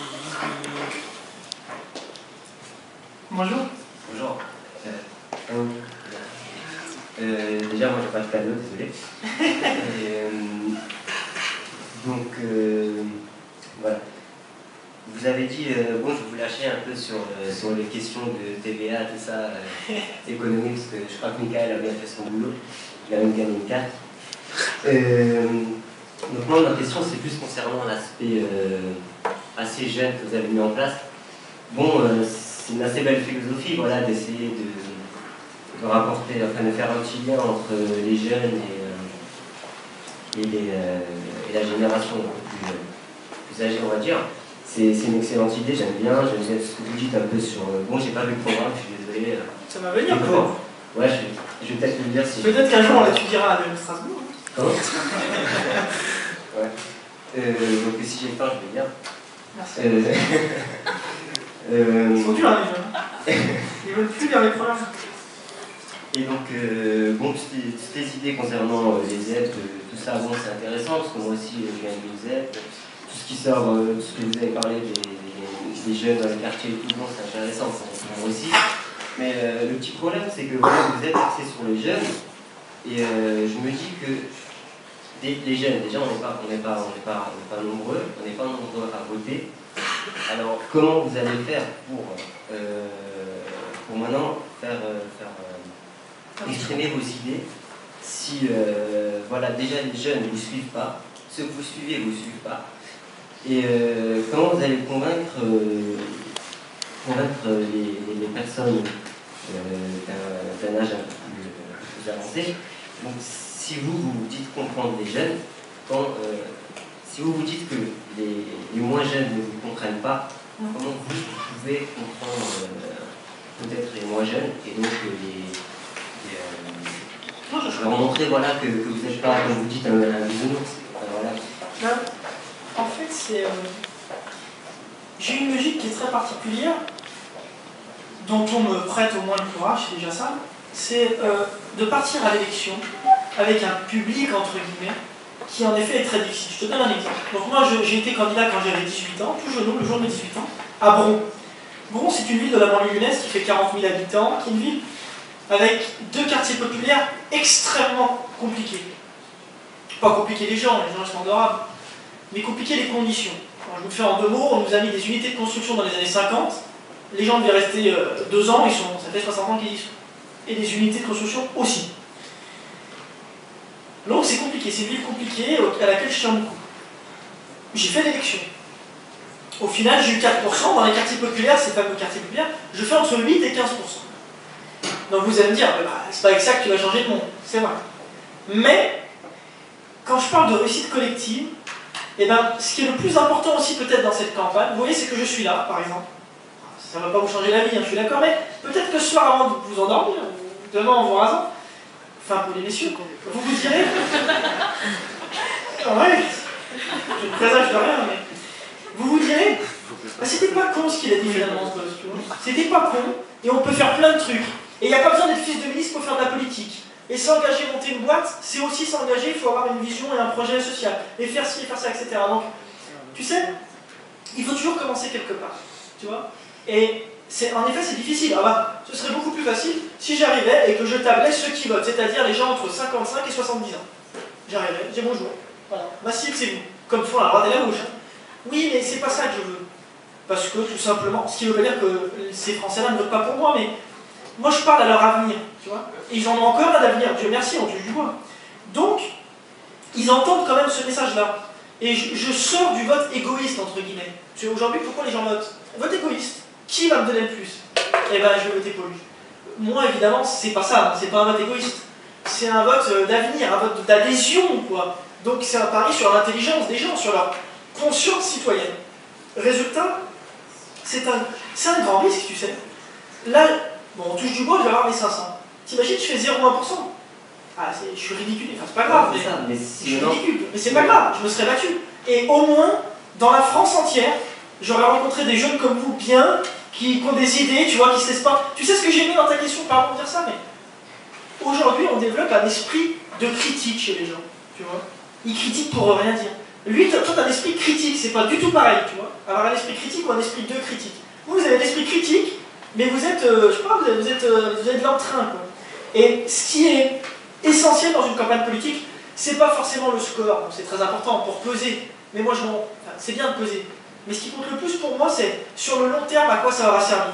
Bonjour. Bonjour. Déjà, moi, j'ai pas de cadeau, désolé. Donc, voilà. Vous avez dit, bon, je vous lâchais un peu sur les questions de TVA, tout ça, économique, parce que je crois que Michael a bien fait son boulot. Il a même gagné une carte. Donc, moi, ma question, c'est plus concernant l'aspect assez jeune que vous avez mis en place. Bon, c'est une assez belle philosophie, voilà, d'essayer de rapporter, enfin, de faire un petit lien entre les jeunes et la génération plus âgée, on va dire. C'est une excellente idée, j'aime bien ce que vous dites un peu sur... Bon, j'ai pas vu le programme, je suis désolé. Ça va venir peut-être. Ouais, je vais peut-être le dire si... Peut-être qu'un jour on l'étudiera à Strasbourg. Comment? Ouais. Donc si j'ai le temps, je vais le dire. Merci. Ils sont durs, les jeunes. Ils veulent plus lire les programmes. Et donc, bon, toutes les idées concernant les aides, tout ça, bon, c'est intéressant, parce que moi aussi, je viens d'une ZEP. Tout ce qui sort, tout ce que vous avez parlé des jeunes dans les quartiers et tout, bon, c'est intéressant, pour moi aussi. Mais le petit problème, c'est que voilà, vous êtes axé sur les jeunes, et je me dis que les jeunes, déjà, on n'est pas nombreux, on n'est pas nombreux à voter. Alors, comment vous allez faire pour pour maintenant exprimer vos idées. Si voilà, déjà les jeunes ne vous suivent pas, ceux que vous suivez ne vous suivent pas, et comment vous allez convaincre les personnes d'un âge un peu plus avancé. Donc si vous dites comprendre les jeunes, si vous dites que les moins jeunes ne vous comprennent pas, comment vous pouvez comprendre peut-être les moins jeunes et donc leur montrer voilà, que vous n'êtes pas, comme vous dites, un bisounours. Voilà. En fait, j'ai une logique qui est très particulière, dont on me prête au moins le courage, c'est déjà ça, c'est de partir à l'élection avec un public, entre guillemets, qui en effet est très difficile. Je te donne un exemple. Donc moi, j'ai été candidat quand j'avais 18 ans, tout jeune, le jour de mes 18 ans, à Bron. Bron, c'est une ville de la banlieue lyonnaise qui fait 40 000 habitants, qui est une ville avec 2 quartiers populaires extrêmement compliqués. Pas compliquer les gens sont adorables, mais compliquer les conditions. Alors, je vous le fais en 2 mots, on nous a mis des unités de construction dans les années 50, les gens devaient rester 2 ans, ça fait 60 ans qu'ils y sont. Et des unités de construction aussi. Donc c'est compliqué, c'est une ville compliquée à laquelle je tiens beaucoup. J'ai fait l'élection. Au final, j'ai eu 4%, dans les quartiers populaires, ces fameux quartiers populaires, je fais entre 8 et 15%. Donc vous allez me dire, c'est pas avec ça que tu vas changer le monde, c'est vrai. Mais, quand je parle de réussite collective, eh ben, ce qui est le plus important aussi peut-être dans cette campagne, vous voyez, c'est que je suis là, par exemple. Ça ne va pas vous changer la vie, je suis d'accord, mais peut-être que ce soir, avant de vous endormir, ou demain en vous rasant, enfin pour les messieurs, vous vous direz... Ouais, je ne présage de rien, mais... Vous vous direz, c'était pas con ce qu'il a dit finalement, ce boss, tu vois. C'était pas con, et on peut faire plein de trucs. Et il n'y a pas besoin d'être fils de ministre pour faire de la politique. Et s'engager, monter une boîte, c'est aussi s'engager, il faut avoir une vision et un projet social. Et faire ci, et faire ça, etc. Donc, tu sais, il faut toujours commencer quelque part, tu vois. Et en effet, c'est difficile. Ah bah, ce serait beaucoup plus facile si j'arrivais et que je tablais ceux qui votent, c'est-à-dire les gens entre 55 et 70 ans. J'arrivais, j'ai bonjour. Voilà, ma cible, c'est vous. Comme font la droite et la gauche. Oui, mais c'est pas ça que je veux. Parce que, tout simplement, ce qui veut pas dire que ces Français-là ne votent pas pour moi, mais moi, je parle à leur avenir, tu vois. Et ils en ont encore un d'avenir, Dieu merci, on touche du bois. Donc, ils entendent quand même ce message-là. Et je sors du vote égoïste, entre guillemets. Tu sais, aujourd'hui, pourquoi les gens votent? Vote égoïste. Qui va me donner le plus? Eh ben, je vais voter pour lui. Moi, évidemment, c'est pas ça, c'est pas un vote égoïste. C'est un vote d'avenir, un vote d'adhésion, quoi. Donc, c'est un pari sur l'intelligence des gens, sur leur conscience citoyenne. Résultat, c'est un grand risque, tu sais. Là, bon, on touche du bois, je vais avoir mes 500. T'imagines, je fais 0,1%. Ah, je suis ridicule, enfin, c'est pas grave, mais je suis ridicule. Mais c'est pas grave, je me serais battu. Et au moins, dans la France entière, j'aurais rencontré des jeunes comme vous, bien, qui ont des idées, tu vois, qui se laissent pas... Tu sais ce que j'ai mis dans ta question, pardon de dire ça, mais... Aujourd'hui, on développe un esprit de critique chez les gens, tu vois. Ils critiquent pour rien dire. Lui, toi, t'as un esprit critique, c'est pas du tout pareil, tu vois. Avoir un esprit critique ou un esprit de critique. Vous avez l'esprit critique, mais vous êtes, je sais pas, vous êtes de l'entrain, quoi. Et ce qui est essentiel dans une campagne politique, c'est pas forcément le score, c'est très important pour peser, mais moi, c'est bien de peser. Mais ce qui compte le plus pour moi, c'est sur le long terme à quoi ça aura servi.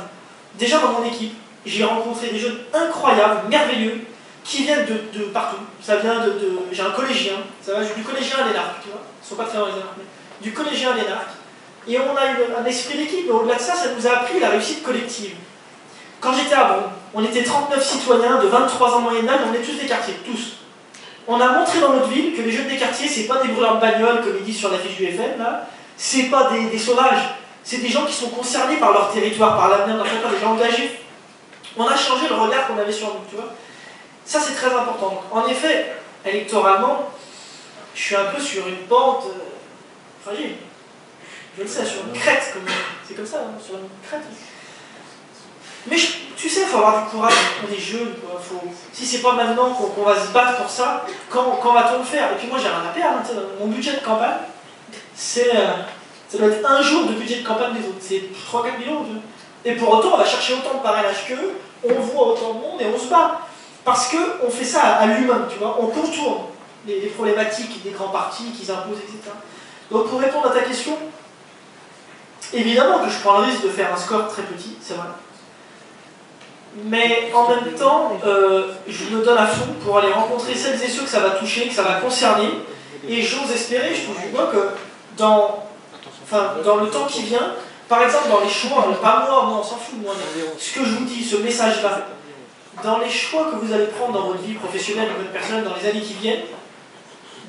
Déjà dans mon équipe, j'ai rencontré des jeunes incroyables, merveilleux, qui viennent de partout. Ça vient j'ai un collégien, ça va du collégien à l'ENARC, tu vois. Ils sont pas très loin les ENARC, mais du collégien à l'ENARC. Et on a eu un esprit d'équipe, mais au-delà de ça, ça nous a appris la réussite collective. Quand j'étais à Bron, on était 39 citoyens de 23 ans moyenne d'âge, on est tous des quartiers, tous. On a montré dans notre ville que les jeunes des quartiers, c'est pas des brûleurs de bagnole, comme ils disent sur l'affiche du FM, là. C'est pas des sauvages, c'est des gens qui sont concernés par leur territoire, par l'avenir de leur territoire, des gens engagés. On a changé le regard qu'on avait sur nous, tu vois. Ça, c'est très important. Donc, en effet, électoralement, je suis un peu sur une pente fragile. Je le sais, sur une crête, c'est comme ça, hein, sur une crête. Mais tu sais, il faut avoir du courage, on est jeunes, quoi. Si c'est pas maintenant qu'on va se battre pour ça, quand va-t-on le faire? Et puis moi, j'ai rien à perdre. Hein, mon budget de campagne, ça doit être un jour de budget de campagne des autres. C'est 3-4 millions. Et pour autant, on va chercher autant de parrainage qu'eux, on voit autant de monde et on se bat. Parce qu'on fait ça à l'humain, tu vois. On contourne les problématiques des grands partis qu'ils imposent, etc. Donc pour répondre à ta question, évidemment que je prends le risque de faire un score très petit, c'est vrai. Mais en même temps, je me donne à fond pour aller rencontrer celles et ceux que ça va toucher, que ça va concerner. Et j'ose espérer, je touche du doigt, que dans le temps qui vient, par exemple dans les choix, pas moi, on s'en fout, moi, mais ce que je vous dis, ce message-là, dans les choix que vous allez prendre dans votre vie professionnelle, votre personnelle, dans les années qui viennent,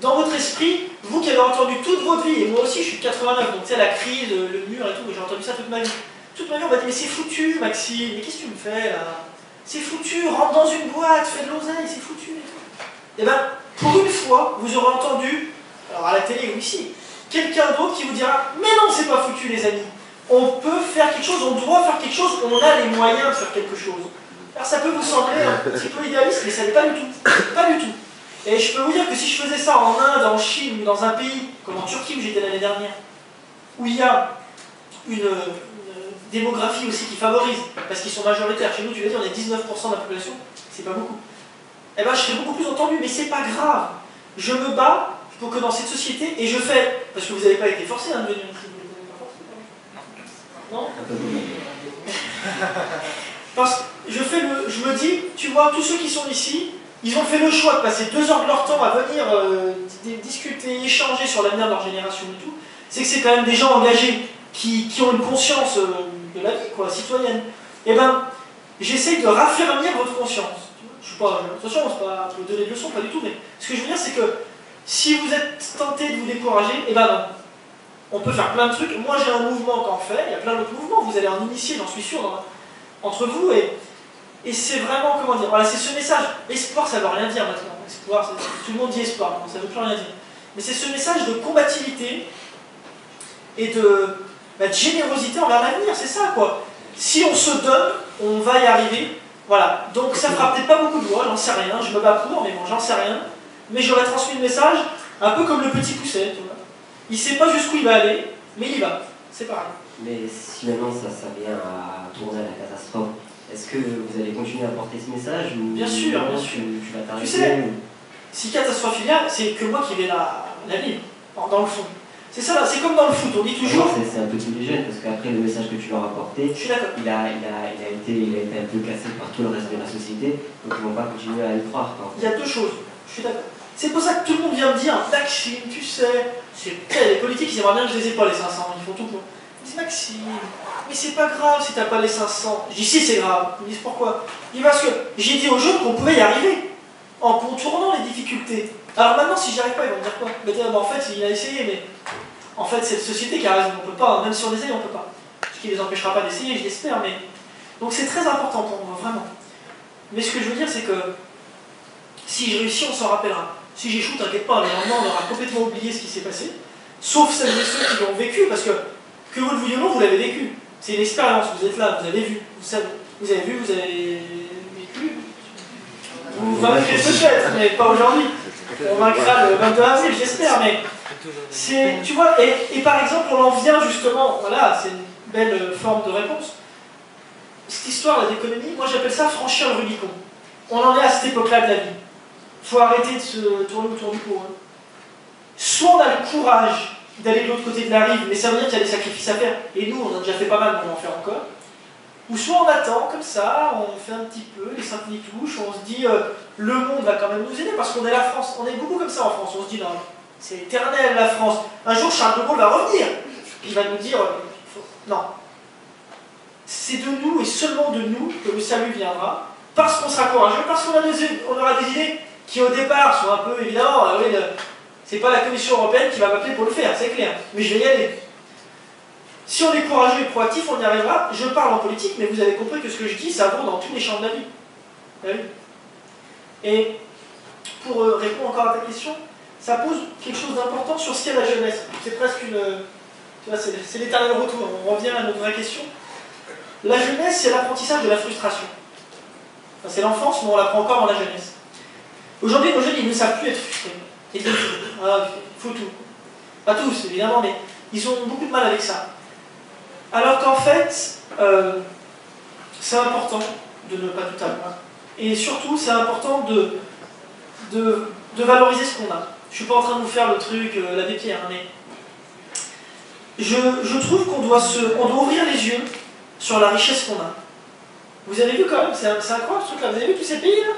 dans votre esprit, vous qui avez entendu toute votre vie, et moi aussi je suis de 89, donc tu sais, la crise, le mur et tout, j'ai entendu ça toute ma vie. Toute ma vie, on m'a dit, mais c'est foutu, Maxime, mais qu'est-ce que tu me fais là? C'est foutu, rentre dans une boîte, fais de l'oseille, c'est foutu et tout. Et bien, pour une fois, vous aurez entendu, alors à la télé ou ici, quelqu'un d'autre qui vous dira, mais non, c'est pas foutu les amis. On peut faire quelque chose, on doit faire quelque chose, on a les moyens de faire quelque chose. Alors ça peut vous sembler un petit peu idéaliste, mais ça n'est pas du tout. Pas du tout. Et je peux vous dire que si je faisais ça en Inde, en Chine ou dans un pays comme en Turquie où j'étais l'année dernière, où il y a une démographie aussi qui favorise, parce qu'ils sont majoritaires, chez nous tu l'as dit, on est 19% de la population, c'est pas beaucoup, eh ben je serais beaucoup plus entendu, mais c'est pas grave. Je me bats pour que dans cette société, et je fais, parce que vous n'avez pas été forcé à devenir une tribu, non? Parce que je me dis, tu vois, tous ceux qui sont ici, ils ont fait le choix de passer 2 heures de leur temps à venir discuter, échanger sur l'avenir de leur génération et tout. C'est que c'est quand même des gens engagés qui ont une conscience de la vie, quoi, citoyenne. Et ben, j'essaye de raffermir votre conscience. Je suis pas, attention, c'est pas pour donner de leçons, pas du tout, mais ce que je veux dire, c'est que si vous êtes tenté de vous décourager, et ben non. On peut faire plein de trucs. Moi, j'ai un mouvement qu'en fait, il y a plein d'autres mouvements, vous allez en initier, j'en suis sûr, entre vous, et c'est vraiment, comment dire, voilà, c'est ce message. Espoir, ça ne veut rien dire maintenant. Espoir, tout le monde dit espoir, ça ne veut plus rien dire. Mais c'est ce message de combativité et de générosité envers l'avenir, c'est ça, quoi. Si on se donne, on va y arriver. Voilà. Donc ça fera peut-être pas beaucoup de voix, j'en sais rien, je me bats pour, mais bon, j'en sais rien. Mais j'aurais transmis le message, un peu comme le petit pousset, tu vois. Il ne sait pas jusqu'où il va aller, mais il y va. C'est pareil. Mais si maintenant ça vient à tourner à la catastrophe, est-ce que vous allez continuer à porter ce message ou bien sûr, bien sûr. Tu vas t'arrêter? Tu sais, si catastrophe il y a, c'est que moi qui vais la vivre, dans le fond. C'est ça, c'est comme dans le foot, on dit toujours... C'est un peu tous les jeunes, parce qu'après le message que tu leur as porté, il a été un peu cassé par tout le reste de la société, donc ils ne vont pas continuer à y croire. Il y a 2 choses, je suis d'accord. C'est pour ça que tout le monde vient me dire, Maxime, tu sais, les politiques, ils aimeraient bien que je les ai pas les 500, ils font tout pour. Ils disent, Maxime, mais c'est pas grave si t'as pas les 500. Je dis, si, c'est grave. Ils me disent, pourquoi? Je dis, parce que j'ai dit aux jeunes qu'on pouvait y arriver, en contournant les difficultés. Alors maintenant, si j'y arrive pas, ils vont me dire quoi? En fait, il a essayé, mais en fait, c'est la société qui a raison, on peut pas, même si on essaye, on peut pas. Ce qui les empêchera pas d'essayer, je l'espère, mais... Donc c'est très important pour moi, vraiment. Mais ce que je veux dire, c'est que si je réussis, on s'en rappellera. Si j'échoue, t'inquiète pas, mais normalement, on aura complètement oublié ce qui s'est passé. Sauf celles et ceux qui l'ont vécu, parce que vous le vouliez ou non, vous l'avez vécu. C'est une expérience, vous êtes là, vous avez vu, vous savez, vous avez vu, vous avez vécu. Vous vaincrez peut-être, mais pas aujourd'hui. On vaincra le 22 avril, j'espère, mais c'est, tu vois, et par exemple, on en vient justement, voilà, c'est une belle forme de réponse. Cette histoire d'économie, moi j'appelle ça franchir le Rubicon. On en est à cette époque-là de la vie. Il faut arrêter de se tourner autour du pot. Hein. Soit on a le courage d'aller de l'autre côté de la rive, mais ça veut dire qu'il y a des sacrifices à faire, et nous on a déjà fait pas mal, mais on va en faire encore. Ou soit on attend comme ça, on fait un petit peu, les 5 touches, on se dit le monde va quand même nous aider, parce qu'on est la France, on est beaucoup comme ça en France, on se dit non, c'est éternel la France, un jour Charles de Gaulle va revenir, il va nous dire non. C'est de nous et seulement de nous que le salut viendra, parce qu'on sera courageux, parce qu'on aura des idées qui au départ sont un peu évidemment, oui, c'est pas la Commission européenne qui va m'appeler pour le faire, c'est clair, mais je vais y aller. Si on est courageux et proactif, on y arrivera. Je parle en politique, mais vous avez compris que ce que je dis, ça vaut dans tous les champs de la vie. Et pour répondre encore à ta question, ça pose quelque chose d'important sur ce qu'est la jeunesse. C'est presque une... Tu vois, c'est l'éternel retour. On revient à notre vraie question. La jeunesse, c'est l'apprentissage de la frustration. Enfin, c'est l'enfance, mais on l'apprend encore dans la jeunesse. Aujourd'hui, nos jeunes, ils ne savent plus être frustrés. Il faut tout. Pas tous, évidemment, mais ils ont beaucoup de mal avec ça. Alors qu'en fait, c'est important de ne pas tout avoir. Et surtout, c'est important de valoriser ce qu'on a. Je ne suis pas en train de vous faire le truc, l'abbé Pierre, mais je trouve qu'on doit ouvrir les yeux sur la richesse qu'on a. Vous avez vu quand même, c'est incroyable ce truc-là. Vous avez vu tous ces pays là?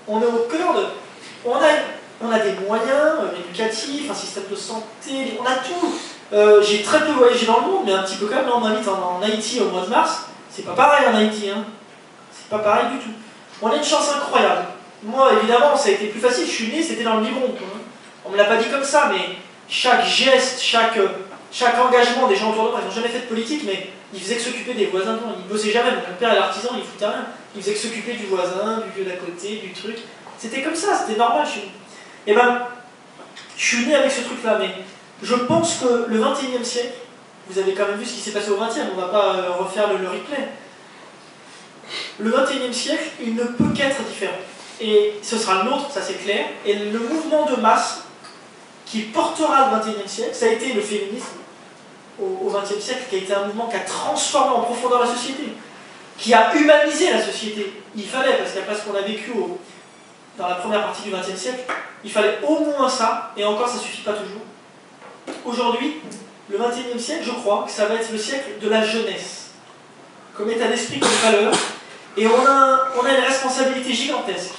On est au cœur de. On a des moyens éducatifs, un système de santé, on a tout. J'ai très peu voyagé dans le monde, mais un petit peu quand même. Là, on m'invite en Haïti au mois de mars. C'est pas pareil en Haïti, hein. C'est pas pareil du tout. On a une chance incroyable. Moi, évidemment, ça a été plus facile. Je suis né, c'était dans le biberon, quoi. On me l'a pas dit comme ça, mais chaque geste, chaque engagement des gens autour de moi, ils n'ont jamais fait de politique, mais ils faisaient que s'occuper des voisins. Non, ils bossaient jamais. Mon père est artisan, il foutait rien. Il faisait que s'occuper du voisin, du vieux d'à côté, du truc. C'était comme ça, c'était normal chez nous. Et ben, je suis né avec ce truc-là, mais je pense que le 21e siècle, vous avez quand même vu ce qui s'est passé au 20e, on ne va pas refaire le replay. Le 21e siècle, il ne peut qu'être différent. Et ce sera le nôtre, ça c'est clair. Et le mouvement de masse qui portera le 21e siècle, ça a été le féminisme au 20e siècle, qui a été un mouvement qui a transformé en profondeur la société, qui a humanisé la société. Il fallait, parce qu'après ce qu'on a vécu dans la première partie du 20e siècle, il fallait au moins ça, et encore ça ne suffit pas toujours. Aujourd'hui, le 21e siècle, je crois que ça va être le siècle de la jeunesse, comme état d'esprit, comme valeur, et on a une responsabilité gigantesque.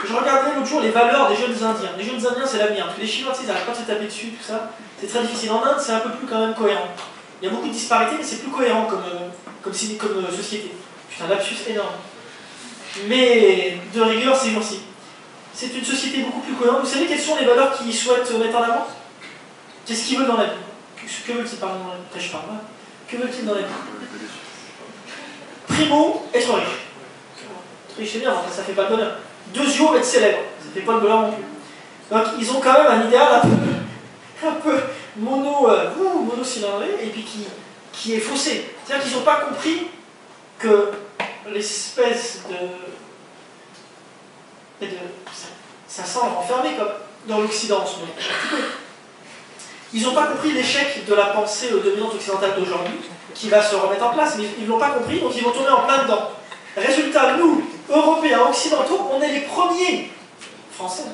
Je regardais l'autre jour les valeurs des jeunes Indiens. Les jeunes Indiens, c'est l'avenir. Tous les Chinois, ils n'arrêtent pas de se taper dessus, tout ça. C'est très difficile. En Inde, c'est un peu plus quand même cohérent. Il y a beaucoup de disparités, mais c'est plus cohérent comme société. Putain, lapsus énorme. Mais de rigueur, ces jours-ci. C'est une société beaucoup plus cohérente. Vous savez quelles sont les valeurs qu'ils souhaitent mettre en avant? Qu'est-ce qu'ils veulent dans la vie? Que veulent-ils dans la vie? Que veulent-ils dans la vie? Primo, être riche. Être riche, c'est bien, ça fait pas le bonheur. Deuxièmement, être célèbre. Ça fait pas le bonheur non plus. Donc, ils ont quand même un idéal un peu monocylindré, et puis qui est faussé. C'est-à-dire qu'ils n'ont pas compris que l'espèce ça semble enfermé comme dans l'Occident en ce moment. Ils n'ont pas compris l'échec de la pensée dominante occidentale d'aujourd'hui, qui va se remettre en place, mais ils ne l'ont pas compris, donc ils vont tomber en plein dedans. Résultat, nous, Européens, Occidentaux, on est les premiers, Français,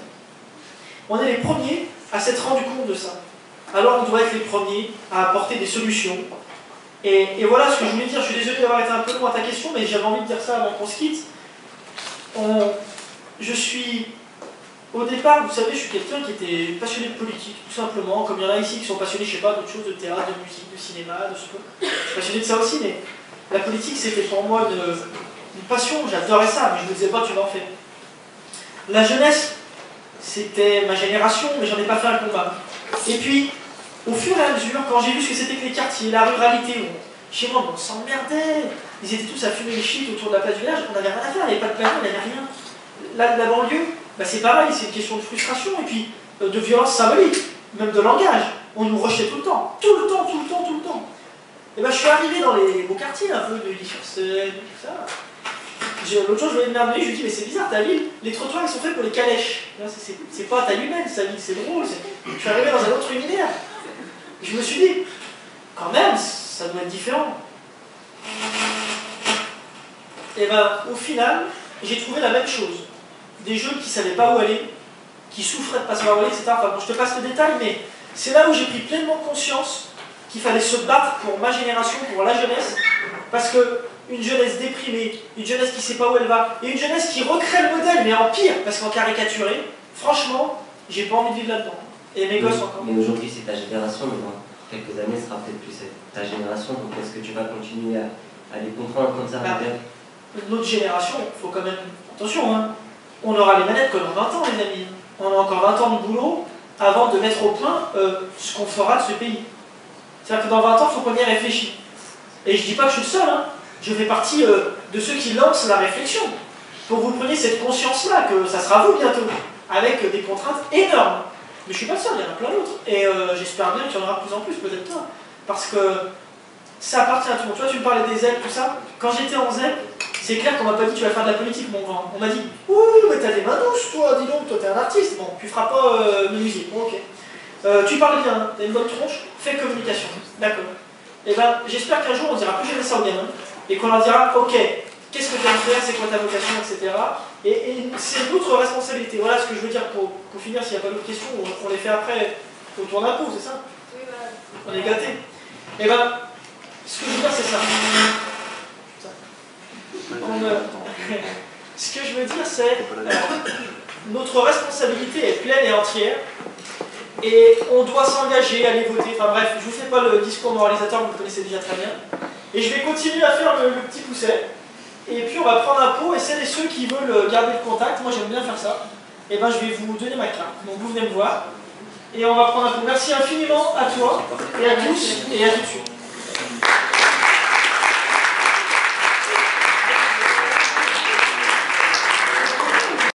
on est les premiers à s'être rendus compte de ça. Alors on doit être les premiers à apporter des solutions. Et voilà ce que je voulais dire. Je suis désolé d'avoir été un peu loin à ta question, mais j'avais envie de dire ça avant qu'on se quitte. Je suis... Au départ, vous savez, je suis quelqu'un qui était passionné de politique, tout simplement, comme il y en a ici qui sont passionnés, je sais pas, d'autres choses, de théâtre, de musique, de cinéma, de sport. Je suis passionné de ça aussi, mais la politique, c'était pour moi une passion, j'adorais ça, mais je me disais pas, tu m'en fais. La jeunesse, c'était ma génération, mais j'en ai pas fait un combat. Et puis, au fur et à mesure, quand j'ai vu ce que c'était que les quartiers, la ruralité, chez moi, on s'emmerdait. Ils étaient tous à fumer les shit autour de la place du village, on n'avait rien à faire, il n'y avait pas de planning, il n'y avait rien. La banlieue, bah c'est pareil, c'est une question de frustration et puis de violence symbolique, même de langage. On nous rejetait tout le temps. Et ben je suis arrivé dans les beaux quartiers, un peu de Villy-sur-Seine, tout ça. L'autre jour, je voyais une mère de nuit, je lui dis, mais c'est bizarre, ta ville, les trottoirs ils sont faits pour les calèches. C'est pas à taille humaine, sa ville, c'est drôle. Je suis arrivé dans un autre univers. Et je me suis dit, quand même, ça doit être différent. Et ben au final, j'ai trouvé la même chose. Des jeunes qui ne savaient pas où aller, qui souffraient de ne pas savoir où aller, etc. Enfin bon, je te passe le détail, mais c'est là où j'ai pris pleinement conscience qu'il fallait se battre pour ma génération, pour la jeunesse, parce qu'une jeunesse déprimée, une jeunesse qui ne sait pas où elle va, et une jeunesse qui recrée le modèle, mais en pire, parce qu'en caricaturé, franchement, j'ai pas envie de vivre là-dedans. Et mes gosses encore. Mais aujourd'hui, c'est ta génération, mais dans quelques années, ce sera peut-être plus ta génération, donc est-ce que tu vas continuer à les comprendre comme ça? Notre génération, il faut quand même... Attention, hein. On aura les manettes comme dans 20 ans, les amis. On a encore 20 ans de boulot avant de mettre au point ce qu'on fera de ce pays. C'est-à-dire que dans 20 ans, il faut qu'on y réfléchisse. Et je ne dis pas que je suis le seul, hein. Je fais partie de ceux qui lancent la réflexion. Pour que vous preniez cette conscience-là, que ça sera vous bientôt, avec des contraintes énormes. Mais je ne suis pas le seul, il y en a plein d'autres. Et j'espère bien qu'il y en aura de plus en plus, peut-être toi. Parce que ça appartient à tout le monde. Tu vois, tu me parlais des ZEP, tout ça. Quand j'étais en ZEP, c'est clair qu'on m'a pas dit tu vas faire de la politique, mon grand. On m'a dit ouh, mais t'as des mains douces, toi, dis donc, toi t'es un artiste. Bon, tu feras pas menuisier. Bon, ok. Tu parles bien, t'as une bonne tronche, fais communication. D'accord. Et ben, j'espère qu'un jour on dira plus jamais ça aux gamins et qu'on leur dira ok, qu'est-ce que tu aimes faire, c'est quoi ta vocation, etc. Et c'est notre responsabilité. Voilà ce que je veux dire pour finir. S'il n'y a pas d'autres questions, on les fait après autour d'un pot, c'est ça? Oui, voilà. On est gâtés. Et ben, ce que je veux dire, c'est ça. Ce que je veux dire, c'est notre responsabilité est pleine et entière. Et on doit s'engager, aller voter. Enfin bref, je ne vous fais pas le discours moralisateur, vous le connaissez déjà très bien. Et je vais continuer à faire le petit pousset. Et puis on va prendre un pot, et celles et ceux qui veulent garder le contact, moi j'aime bien faire ça, et ben je vais vous donner ma carte. Donc vous venez me voir. Et on va prendre un pot. Merci infiniment à toi, et à tous, et à tout de suite.